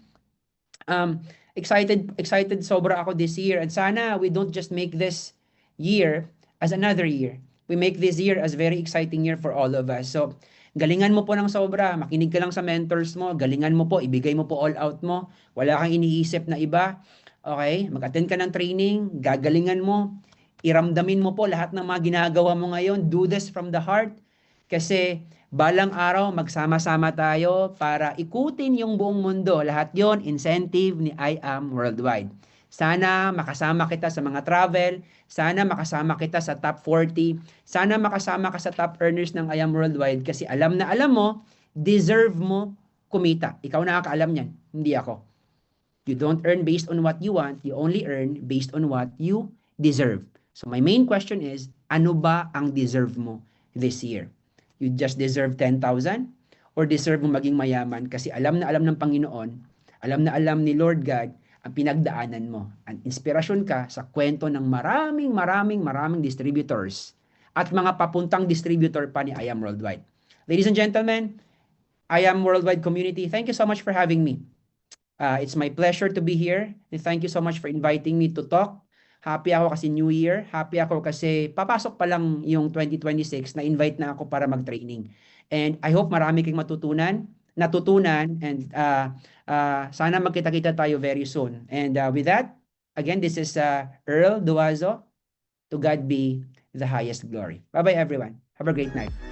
excited sobra ako this year. And sana we don't just make this year as another year. We make this year as very exciting year for all of us. So, galingan mo po ng sobra. Makinig ka lang sa mentors mo. Galingan mo po. Ibigay mo po all out mo. Wala kang iniisip na iba. Okay? Mag-attend ka ng training. Gagalingan mo. Iramdamin mo po lahat ng mga ginagawa mo ngayon. Do this from the heart. Kasi balang araw magsama-sama tayo para ikutin yung buong mundo. Lahat yon incentive ni I Am Worldwide. Sana makasama kita sa mga travel. Sana makasama kita sa top 40. Sana makasama ka sa top earners ng I Am Worldwide kasi alam na alam mo, deserve mo kumita. Ikaw nakakaalam yan, hindi ako. You don't earn based on what you want. You only earn based on what you deserve. So my main question is, ano ba ang deserve mo this year? You just deserve 10,000 or deserve mo maging mayaman kasi alam na alam ng Panginoon, alam na alam ni Lord God ang pinagdaanan mo. Ang inspirasyon ka sa kwento ng maraming distributors at mga papuntang distributor pa ni I Am Worldwide. Ladies and gentlemen, I Am Worldwide community, thank you so much for having me. It's my pleasure to be here. And thank you so much for inviting me to talk. Happy ako kasi New Year. Happy ako kasi papasok pa lang yung 2026 na invite na ako para mag-training. And I hope marami kayong natutunan and sana magkita-kita tayo very soon. And with that, again, this is Earl Duazo. To God be the highest glory. Bye-bye everyone. Have a great night.